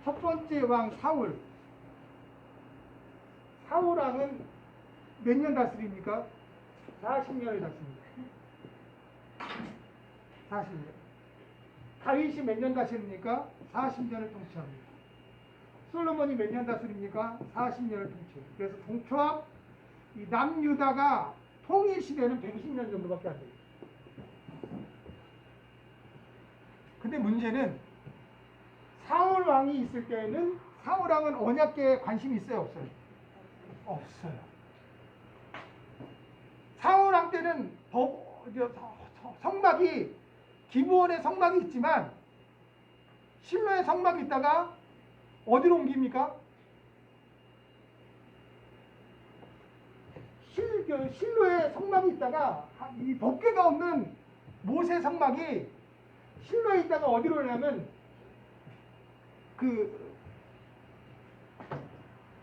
첫 번째 왕 사울왕은 몇 년 다스립니까? 40년을 다스립니다. 40년. 다윗이 몇 년 다스립니까? 40년을 통치합니다. 솔로몬이 몇 년 다스립니까? 40년을 통치해요. 그래서 총합 이 남유다가 통일 시대는 120년 정도밖에 안 돼요. 근데 문제는 사울 왕이 있을 때는 사울 왕은 언약궤에 관심이 있어요, 없어요? 없어요. 사울 왕 때는 성막이 기브온에 성막이 있지만 실로에 성막이 있다가 어디로 옮깁니까? 실로에 성막이 있다가 이 법궤가 없는 모세 성막이 실로에 있다가 어디로 오냐면 그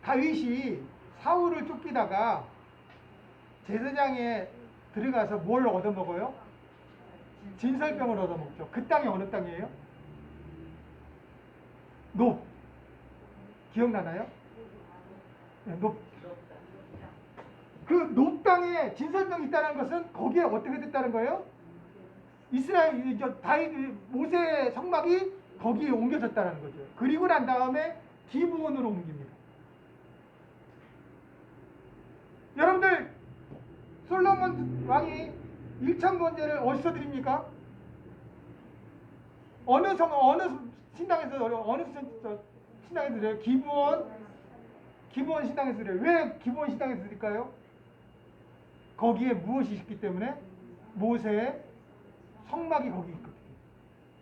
다윗이 사울을 쫓기다가 제사장에 들어가서 뭘 얻어먹어요? 진설병을 얻어먹죠. 그 땅이 어느 땅이에요? 높. 기억나나요? 네, 높. 그 높 땅에 진설병이 있다는 것은 거기에 어떻게 됐다는 거예요? 이스라엘 다윗 모세 성막이 거기에 옮겨졌다는 거죠. 그리고 난 다음에 기브온으로 옮깁니다. 여러분들 솔로몬 왕이 1천 번제를 어디서 드립니까? 어느 신당에서 드려요? 기브온 신당에서 드려요. 왜 기브온 신당에서 드릴까요? 거기에 무엇이 있기 때문에? 모세의 성막이 거기 있거든요.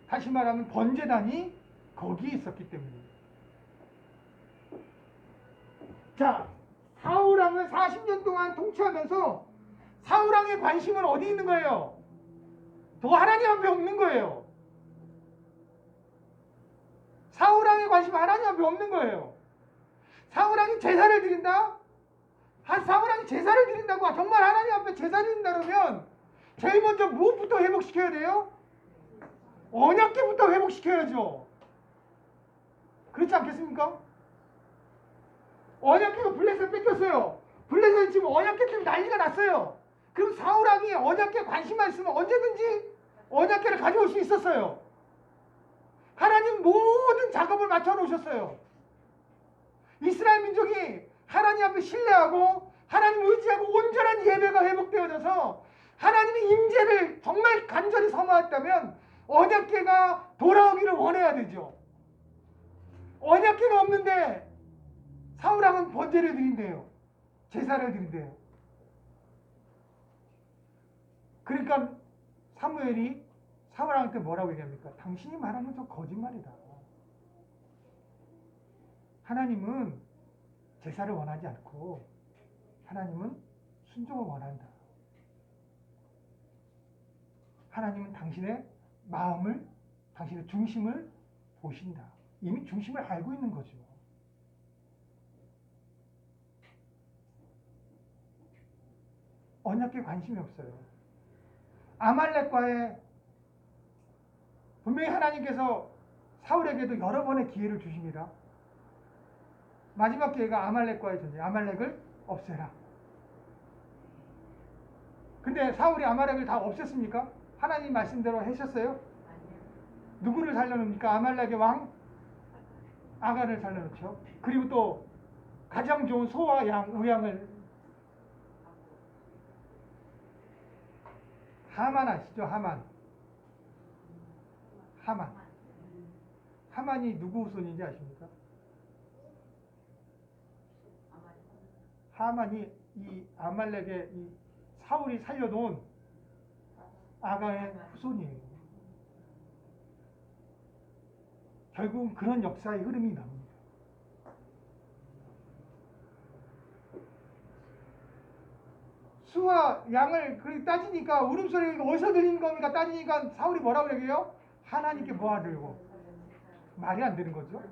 다시 말하면 번제단이 거기에 있었기 때문입니다. 자, 사울왕은 40년 동안 통치하면서 사울왕의 관심은 어디 있는 거예요? 더 하나님 앞에 없는 거예요. 사울왕의 관심은 하나님 앞에 없는 거예요. 사울왕이 제사를 드린다? 사울왕이 제사를 드린다고 정말 하나님 앞에 제사를 드린다 그러면 제일 먼저 무엇부터 회복시켜야 돼요? 언약궤부터 회복시켜야죠. 그렇지 않겠습니까? 언약궤가 블레셋 뺏겼어요. 블레셋 지금 언약궤 때문에 난리가 났어요. 그럼 사울왕이 언약궤에 관심만 있으면 언제든지 언약궤를 가져올 수 있었어요. 하나님 모든 작업을 맞춰놓으셨어요. 이스라엘 민족이 하나님 앞에 신뢰하고 하나님 의지하고 온전한 예배가 회복되어져서 하나님의 임재를 정말 간절히 사모했다면 언약궤가 돌아오기를 원해야 되죠. 언약궤가 없는데 사울왕은 번제를 드린대요. 제사를 드린대요. 그러니까 사무엘이 사울왕한테 뭐라고 얘기합니까? 당신이 말하는 건 거짓말이다. 하나님은 제사를 원하지 않고 하나님은 순종을 원한다. 하나님은 당신의 마음을, 당신의 중심을 보신다. 이미 중심을 알고 있는 거죠. 언약궤에 관심이 없어요. 아말렉과의 분명히 하나님께서 사울에게도 여러 번의 기회를 주십니다. 마지막 기회가 아말렉과의 전쟁, 아말렉을 없애라. 근데 사울이 아말렉을 다 없앴습니까? 하나님 말씀대로 하셨어요? 누구를 살려놓습니까? 아말렉의 왕 아간을 살려놓죠. 그리고 또 가장 좋은 소와 우양을 하만 아시죠? 하만이 누구 손인지 아십니까? 하만이 이 아말렉의 이 사울이 살려놓은 아가의 후손이에요. 결국은 그런 역사의 흐름이 납니다. 수와 양을 그렇게 따지니까 울음소리가 어디서 들리는 겁니까? 따지니까 사울이 뭐라고 얘기해요? 하나님께 모아들고. 말이 안 되는 거죠.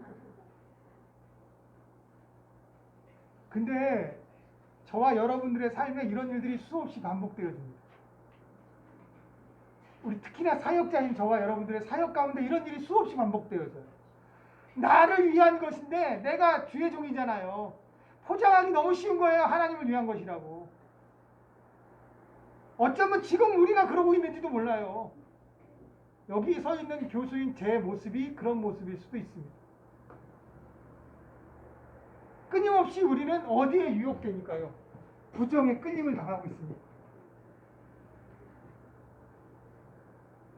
근데 저와 여러분들의 삶에 이런 일들이 수없이 반복되어집니다. 우리 특히나 사역자인 저와 여러분들의 사역 가운데 이런 일이 수없이 반복되어져요. 나를 위한 것인데 내가 주의 종이잖아요. 포장하기 너무 쉬운 거예요. 하나님을 위한 것이라고. 어쩌면 지금 우리가 그러고 있는지도 몰라요. 여기 서 있는 교수인 제 모습이 그런 모습일 수도 있습니다. 끊임없이 우리는 어디에 유혹되니까요? 부정의 끌림을 당하고 있습니다.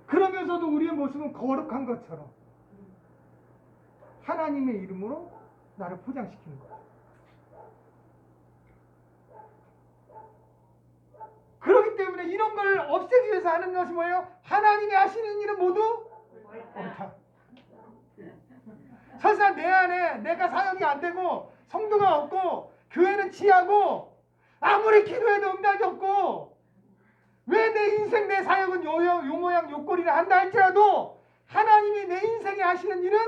그러면서도 우리의 모습은 거룩한 것처럼 하나님의 이름으로 나를 포장시키는 거예요. 그렇기 때문에 이런 걸 없애기 위해서 하는 것이 뭐예요? 하나님이 하시는 일은 모두 옳다. 설사 내 안에 내가 사역이 안 되고 성도가 없고 교회는 취하고 아무리 기도해도 응답이 없고 왜 내 인생 내 사역은 요 모양 요 꼴이라 한다 할지라도 하나님이 내 인생에 하시는 일은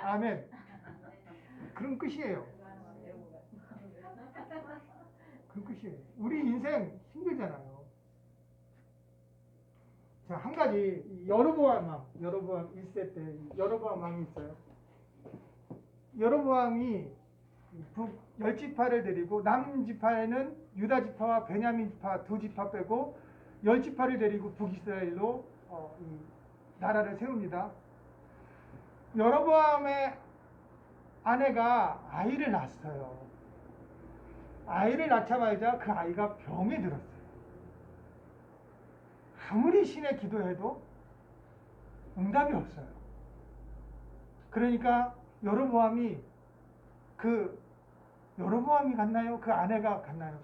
아멘. 그런 끝이에요. 그런 끝이에요. 우리 인생 힘들잖아요. 자, 한 가지 여로보암 왕, 여로보암 1세 때 여로보암 왕이 있어요. 여로보암이 북 10지파를 데리고 남지파에는 유다 지파와 베냐민 지파 2지파 빼고 10지파를 데리고 북이스라엘로 이 나라를 세웁니다. 여로보암의 아내가 아이를 낳았어요. 아이를 낳자마자 그 아이가 병에 들었어요. 아무리 신에 기도해도 응답이 없어요. 그러니까 여로보암이 갔나요? 그 아내가 갔나요?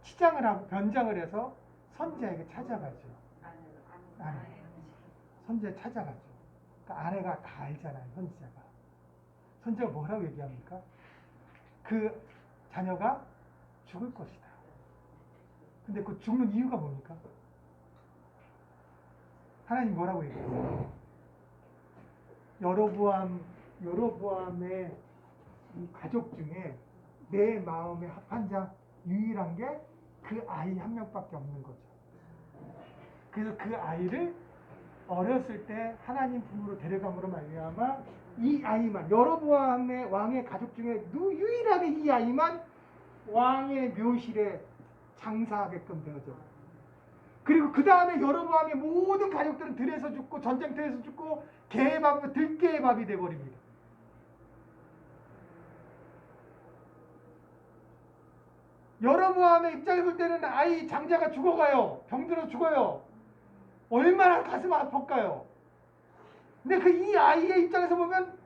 치장을 하고 변장을 해서 선지자에게 찾아가죠. 아내. 선지자에 찾아가죠. 그러니까 아내가 다 알잖아요. 선지자가. 선지자가 뭐라고 얘기합니까? 그 자녀가 죽을 것이다. 근데 그 죽는 이유가 뭡니까? 하나님 뭐라고 얘기해요? 여로보암의 이 가족 중에 내 마음에 합한 자 유일한 게 그 아이 한 명밖에 없는 거죠. 그래서 그 아이를 어렸을 때 하나님 품으로 데려감으로 말미암아 이 아이만 여로보암의 왕의 가족 중에 유일하게 이 아이만 왕의 묘실에 장사하게끔 되어져. 그리고 그 다음에 여로보암의 모든 가족들은 들에서 죽고 전쟁터에서 죽고 개의 밥, 들개의 밥이 돼버립니다. 여로보암의 입장에서 볼 때는 아이 장자가 죽어가요. 병들어 죽어요. 얼마나 가슴 아플까요? 근데 그 이 아이의 입장에서 보면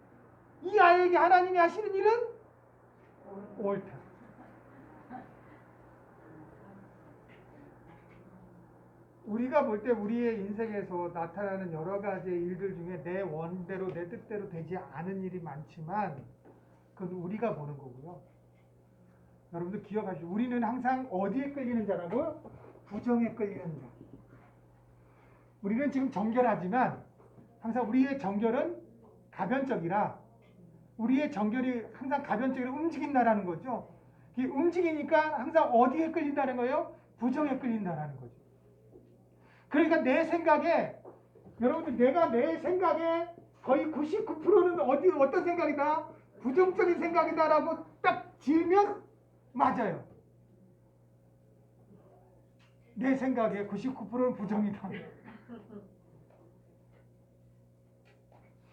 이 아이에게 하나님이 하시는 일은 옳다. 우리가 볼 때 우리의 인생에서 나타나는 여러 가지의 일들 중에 내 원대로 내 뜻대로 되지 않은 일이 많지만 그건 우리가 보는 거고요. 여러분들 기억하시죠? 우리는 항상 어디에 끌리는 자라고요? 부정에 끌리는 자. 우리는 지금 정결하지만 항상 우리의 정결은 가변적이라 우리의 정결이 항상 가변적으로 움직인다라는 거죠. 이 움직이니까 항상 어디에 끌린다는 거예요? 부정에 끌린다라는 거죠. 그러니까 내 생각에 여러분들 내가 내 생각에 거의 99%는 어떤 생각이다? 부정적인 생각이다라고 딱 지으면 맞아요. 내 생각에 99%는 부정이다.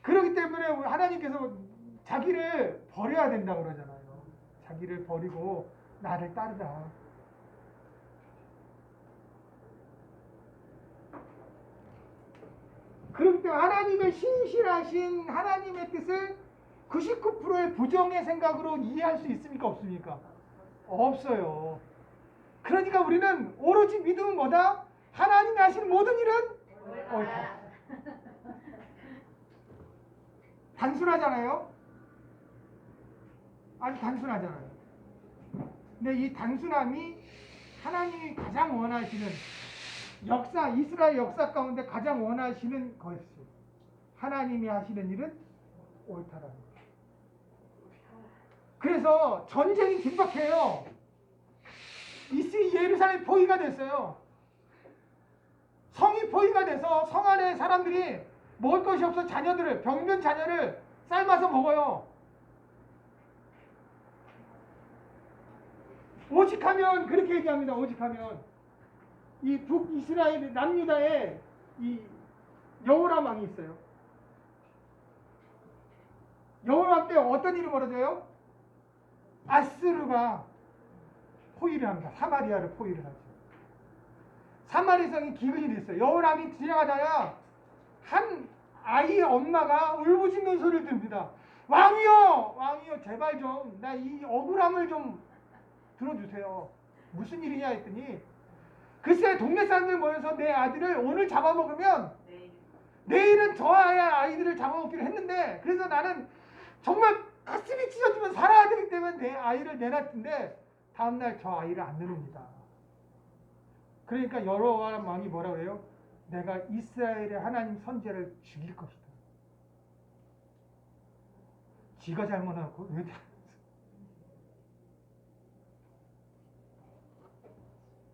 그렇기 때문에 하나님께서 자기를 버려야 된다고 그러잖아요. 자기를 버리고 나를 따르라. 그렇기 때문에 하나님의 신실하신 하나님의 뜻을 99%의 부정의 생각으로 이해할 수 있습니까? 없습니까? 없어요. 그러니까 우리는 오로지 믿음은 뭐다? 하나님이 하시는 모든 일은 옳다. 단순하잖아요? 아주 단순하잖아요. 근데 이 단순함이 하나님이 가장 원하시는 역사, 이스라엘 역사 가운데 가장 원하시는 것이 하나님이 하시는 일은 옳다라는 거예요. 그래서 전쟁이 긴박해요. 예루살렘이 포위가 됐어요. 성이 포위가 돼서 성 안에 사람들이 먹을 것이 없어 자녀들을, 병든 자녀를 삶아서 먹어요. 오직하면 그렇게 얘기합니다. 오직하면 이 북이스라엘 남유다에 이 여호람 왕이 있어요. 여호람 때 어떤 일이 벌어져요? 아스르가 포위를 합니다. 사마리아를 포위를 하죠. 사마리 성이 기근이 됐어요. 여호람이 지나가다가 한 아이의 엄마가 울부짖는 소리를 듭니다. 왕이여! 왕이여 제발 좀 나 이 억울함을 좀 들어주세요. 무슨 일이냐 했더니 글쎄 동네 사람들 모여서 내 아들을 오늘 잡아먹으면 내일은 저 아이들을 잡아먹기로 했는데 그래서 나는 정말 가슴이 찢어지면 살아야 되기 때문에 내 아이를 내놨는데 다음날 저 아이를 안 내놓습니다. 그러니까 여호람 왕이 뭐라 그래요? 내가 이스라엘의 하나님 선지자를 죽일 것이다. 지가 잘못하고 왜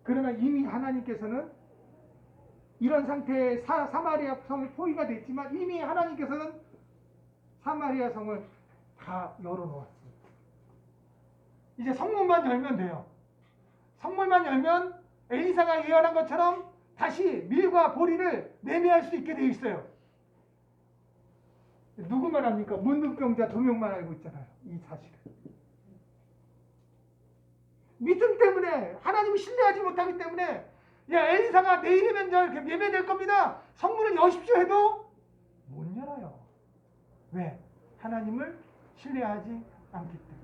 그러나 이미 하나님께서는 이런 상태에 사마리아 성이 포위가 됐지만 이미 하나님께서는 사마리아 성을 다 열어놓았어요. 이제 성문만 열면 돼요. 성문만 열면 엘리사가 예언한 것처럼 다시 밀과 보리를 매매할 수 있게 되어 있어요. 누구만 합니까? 문둥병자 2명만 알고 있잖아요. 이 사실을. 믿음 때문에 하나님을 신뢰하지 못하기 때문에 야 엘리사가 내일이면 이렇게 매매될 겁니다. 성문을 여십시오 해도 못 열어요. 왜? 하나님을 신뢰하지 않기 때문에.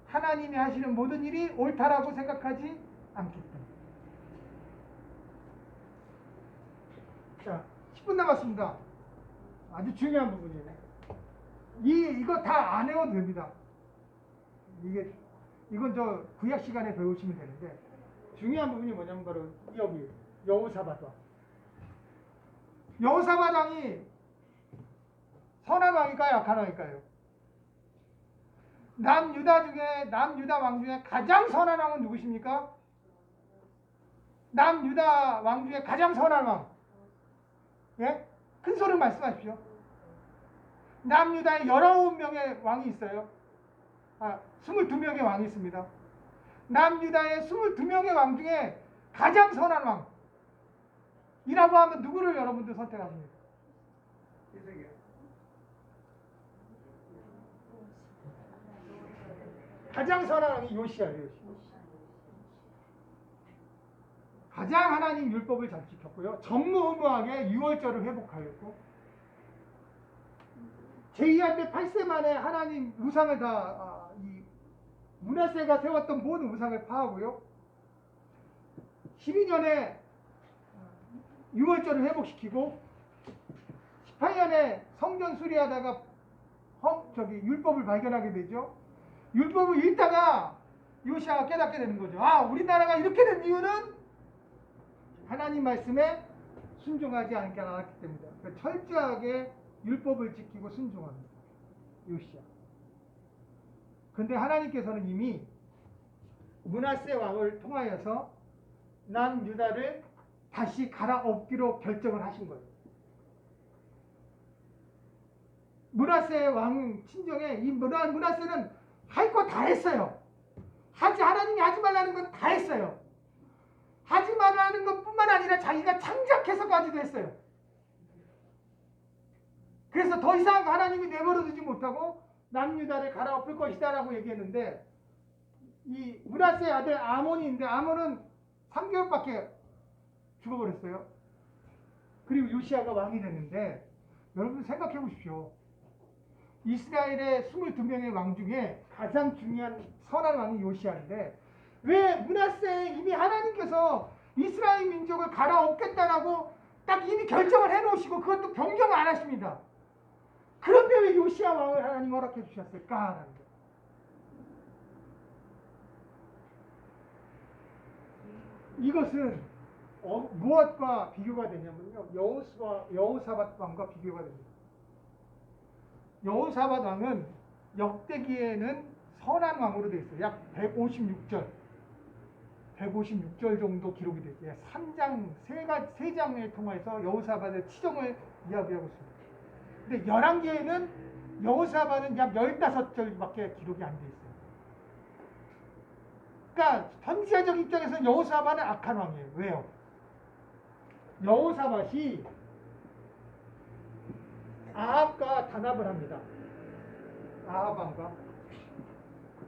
하나님이 하시는 모든 일이 옳다라고 생각하지 않기 때문에. 자, 10분 남았습니다. 아주 중요한 부분이에요. 이거 다 안 외워도 됩니다. 이건 저 구약 시간에 배우시면 되는데 중요한 부분이 뭐냐면 바로 여기 여호사밧 왕. 여호사밧 왕이 선한 왕일까요? 악한 왕일까요? 남유다 왕 중에 가장 선한 왕은 누구십니까? 남유다 왕 중에 가장 선한 왕. 예? 큰 소리로 말씀하십시오. 남유다에 19명의 왕이 있어요. 22명의 왕이 있습니다. 남유다의 22명의 왕 중에 가장 선한 왕이라고 하면 누구를 여러분들 선택하십니까? 가장 선한 왕이 요시아예요. 가장 하나님 율법을 잘 지켰고요. 전무후무하게 유월절을 회복하였고 제2한 때 8세 만에 하나님 우상을 이 므낫세가 세웠던 모든 우상을 파하고요. 12년에 유월절을 회복시키고 18년에 성전 수리하다가 율법을 발견하게 되죠. 율법을 읽다가 요시아가 깨닫게 되는 거죠. 우리나라가 이렇게 된 이유는 하나님 말씀에 순종하지 않았기 때문이다. 그러니까 철저하게 율법을 지키고 순종합니다. 요시아. 근데 하나님께서는 이미 므낫세 왕을 통하여서 남유다를 다시 갈아엎기로 결정을 하신 거예요. 므낫세 왕 친정에 이 므낫세는 할 거 다 했어요. 하나님이 하지 말라는 건 다 했어요. 하지 말라는 것뿐만 아니라 자기가 창작해서까지도 했어요. 그래서 더 이상 하나님이 내버려두지 못하고 남유다를 갈아엎을 것이다 라고 얘기했는데 이 므낫세의 아들 아몬이 있는데 아몬은 3개월밖에 죽어버렸어요. 그리고 요시아가 왕이 됐는데 여러분 생각해 보십시오. 이스라엘의 22명의 왕 중에 가장 중요한 선한 왕이 요시아인데 왜 므낫세에 이미 하나님께서 이스라엘 민족을 갈아엎겠다라고 딱 이미 결정을 해놓으시고 그것도 변경 안 하십니다. 그런데 왜 요시아 왕을 하나님 허락해 주셨을까라는 거예요. 이것은 무엇과 비교가 되냐면요. 여호사밧 왕과 비교가 됩니다. 여호사밧 왕은 역대기에는 선한 왕으로 되어 있어요. 약 156절 정도 기록이 되어 있어요. 3장을 통해서 여호사밧의 치정을 이야기하고 있습니다. 근데 열왕기에는 여호사밧은 약 15절밖에 기록이 안 되어 있어요. 그러니까 현지화적 입장에서는 여호사밧은 악한 왕이에요. 왜요? 여호사밧이 아합과 단합을 합니다. 아합 왕과.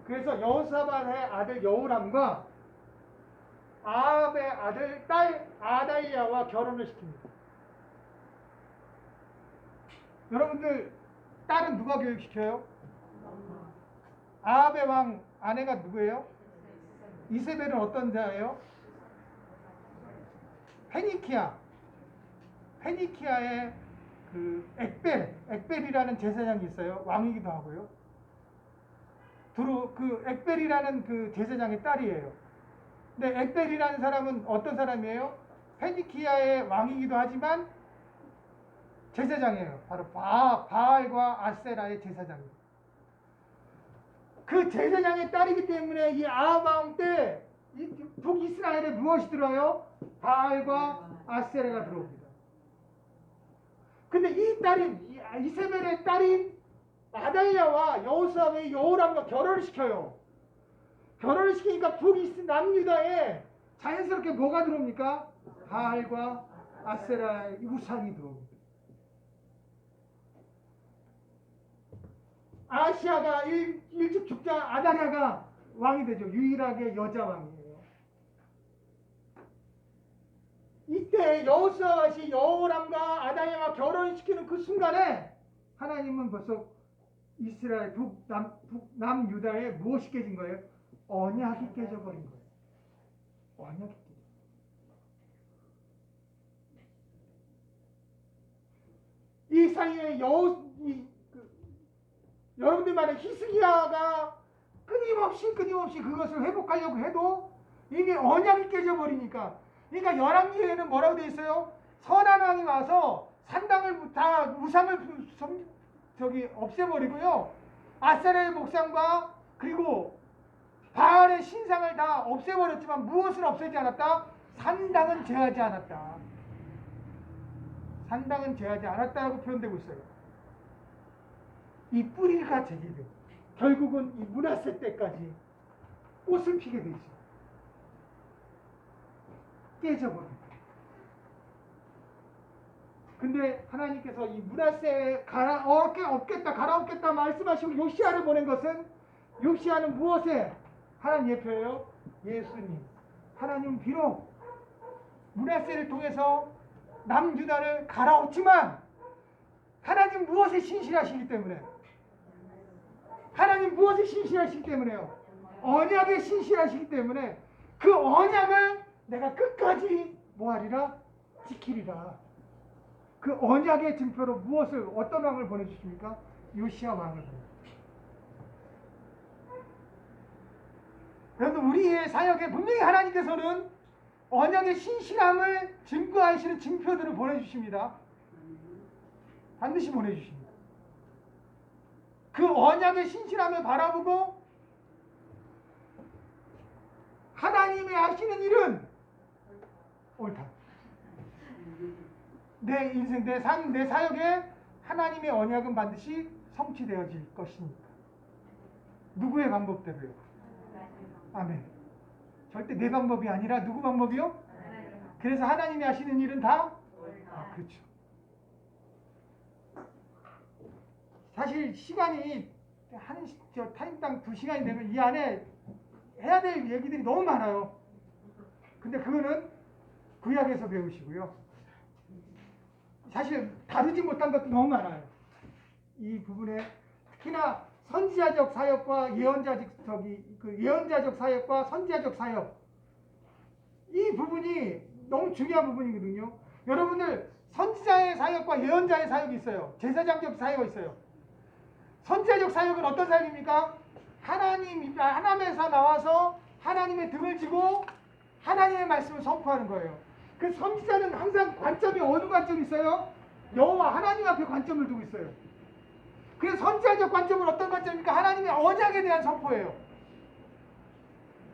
그래서 여호사밧의 아들 여호람과 아합의 아들 딸 아다이야와 결혼을 시킵니다. 여러분들 딸은 누가 교육시켜요? 아합의 왕 아내가 누구예요? 이세벨은 어떤 자예요? 페니키아의 그 엑벨이라는 제사장이 있어요. 왕이기도 하고요. 그 엑벨이라는 그 제사장의 딸이에요. 근데 엑벨이라는 사람은 어떤 사람이에요? 페니키아의 왕이기도 하지만 제사장이에요. 바로 바알과 아세라의 제사장입니다. 그 제사장의 딸이기 때문에 이 아합 왕 때 북이스라엘에 무엇이 들어요? 바알과 아세라가 들어옵니다. 근데 이 딸인 이세벨의 딸인 아다이야와 여호사밧의 여호람과 결혼을 시켜요. 결혼을 시키니까 남유다에 자연스럽게 뭐가 들어옵니까? 바알과 아세라의 우상이 들어옵니다. 아시아가 일찍 죽자 아다리아가 왕이 되죠. 유일하게 여자 왕이에요. 이때 여호사밧이 여호람과 아다리아와 결혼시키는 그 순간에 하나님은 벌써 이스라엘 남유다에 무엇이 깨진 거예요? 언약이 깨져버린 거예요. 언약이 깨져. 이 사이에 여러분들 말에 히스기야가 끊임없이 그것을 회복하려고 해도 이미 언약이 깨져버리니까. 그러니까 열왕기에는 뭐라고 되어 있어요? 선한 왕이 와서 산당을 다 우상을 없애버리고요. 아세라의 목상과 그리고 바알의 신상을 다 없애버렸지만 무엇을 없애지 않았다? 산당은 제하지 않았다. 산당은 제하지 않았다라고 표현되고 있어요. 이 뿌리가 제기되고 결국은 이 므낫세 때까지 꽃을 피게 되죠. 깨져버립니다. 근데 하나님께서 이 므낫세에 갈아엎겠다 말씀하시고 요시아를 보낸 것은 요시아는 무엇에? 하나님 예표예요? 예수님. 하나님은 비록 므낫세를 통해서 남유다를 갈아엎지만 하나님 무엇에 신실하시기 때문에? 하나님 무엇에 신실하시기 때문에요? 언약에 신실하시기 때문에 그 언약을 내가 끝까지 뭐하리라? 지키리라. 그 언약의 증표로 어떤 왕을 보내주십니까? 요시아 왕을 보내주십니다. 여러분 우리의 사역에 분명히 하나님께서는 언약의 신실함을 증거하시는 증표들을 보내주십니다. 반드시 보내주십니다. 그 언약의 신실함을 바라보고 하나님의 하시는 일은 옳다. 내 인생, 내 삶, 내 사역에 하나님의 언약은 반드시 성취되어질 것이니까. 누구의 방법대로요? 아멘. 절대 내 방법이 아니라 누구 방법이요? 그래서 하나님이 하시는 일은 다? 그렇죠. 사실 시간이 타임당 2시간이 되면 이 안에 해야 될 얘기들이 너무 많아요. 근데 그거는 구약에서 배우시고요. 사실 다루지 못한 것도 너무 많아요. 이 부분에 특히나 선지자적 사역과 예언자적 사역과 선지자적 사역, 이 부분이 너무 중요한 부분이거든요. 여러분들 선지자의 사역과 예언자의 사역이 있어요. 제사장적 사역이 있어요. 선지자적 사역은 어떤 사역입니까? 하나님에서 나와서 하나님의 등을 지고 하나님의 말씀을 선포하는 거예요. 그 선지자는 항상 관점이 어느 관점이 있어요? 여호와 하나님 앞에 관점을 두고 있어요. 그래서 선지자적 관점은 어떤 관점입니까? 하나님의 언약에 대한 선포예요.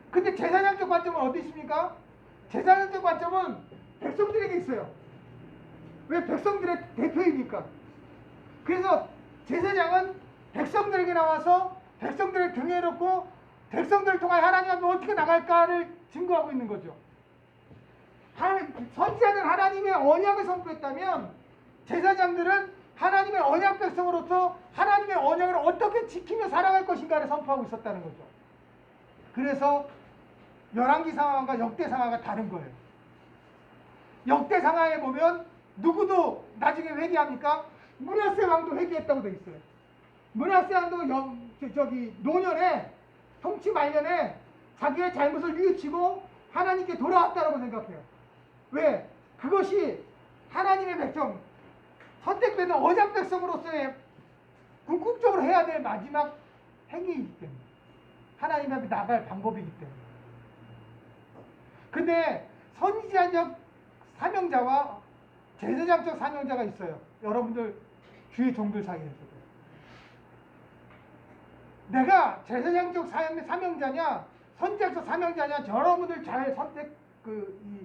근데 제사장적 관점은 어디 있습니까? 제사장적 관점은 백성들에게 있어요. 왜? 백성들의 대표이니까. 그래서 제사장은 백성들에게 나와서 백성들을 등에 놓고 백성들을 통하여 하나님 앞에 어떻게 나갈까를 증거하고 있는 거죠. 선지자는 하나님의 언약을 선포했다면 제사장들은 하나님의 언약 백성으로서 하나님의 언약을 어떻게 지키며 살아갈 것인가를 선포하고 있었다는 거죠. 그래서 열왕기 상하과 역대 상하가 다른 거예요. 역대 상하에 보면 누구도 나중에 회개합니까? 므낫세 왕도 회개했다고 돼 있어요. 므낫세 왕도 노년에 통치 말년에 자기의 잘못을 뉘우치고 하나님께 돌아왔다라고 생각해요. 왜? 그것이 하나님의 백성, 선택되는 언약 백성으로서의 궁극적으로 해야 될 마지막 행위이기 때문에, 하나님 앞에 나갈 방법이기 때문에. 근데 선지자적 사명자와 제사장적 사명자가 있어요. 여러분들 주의 종들 사이에서도. 내가 제사장적 사명자냐 선지자적 사명자냐, 여러분들 잘 선택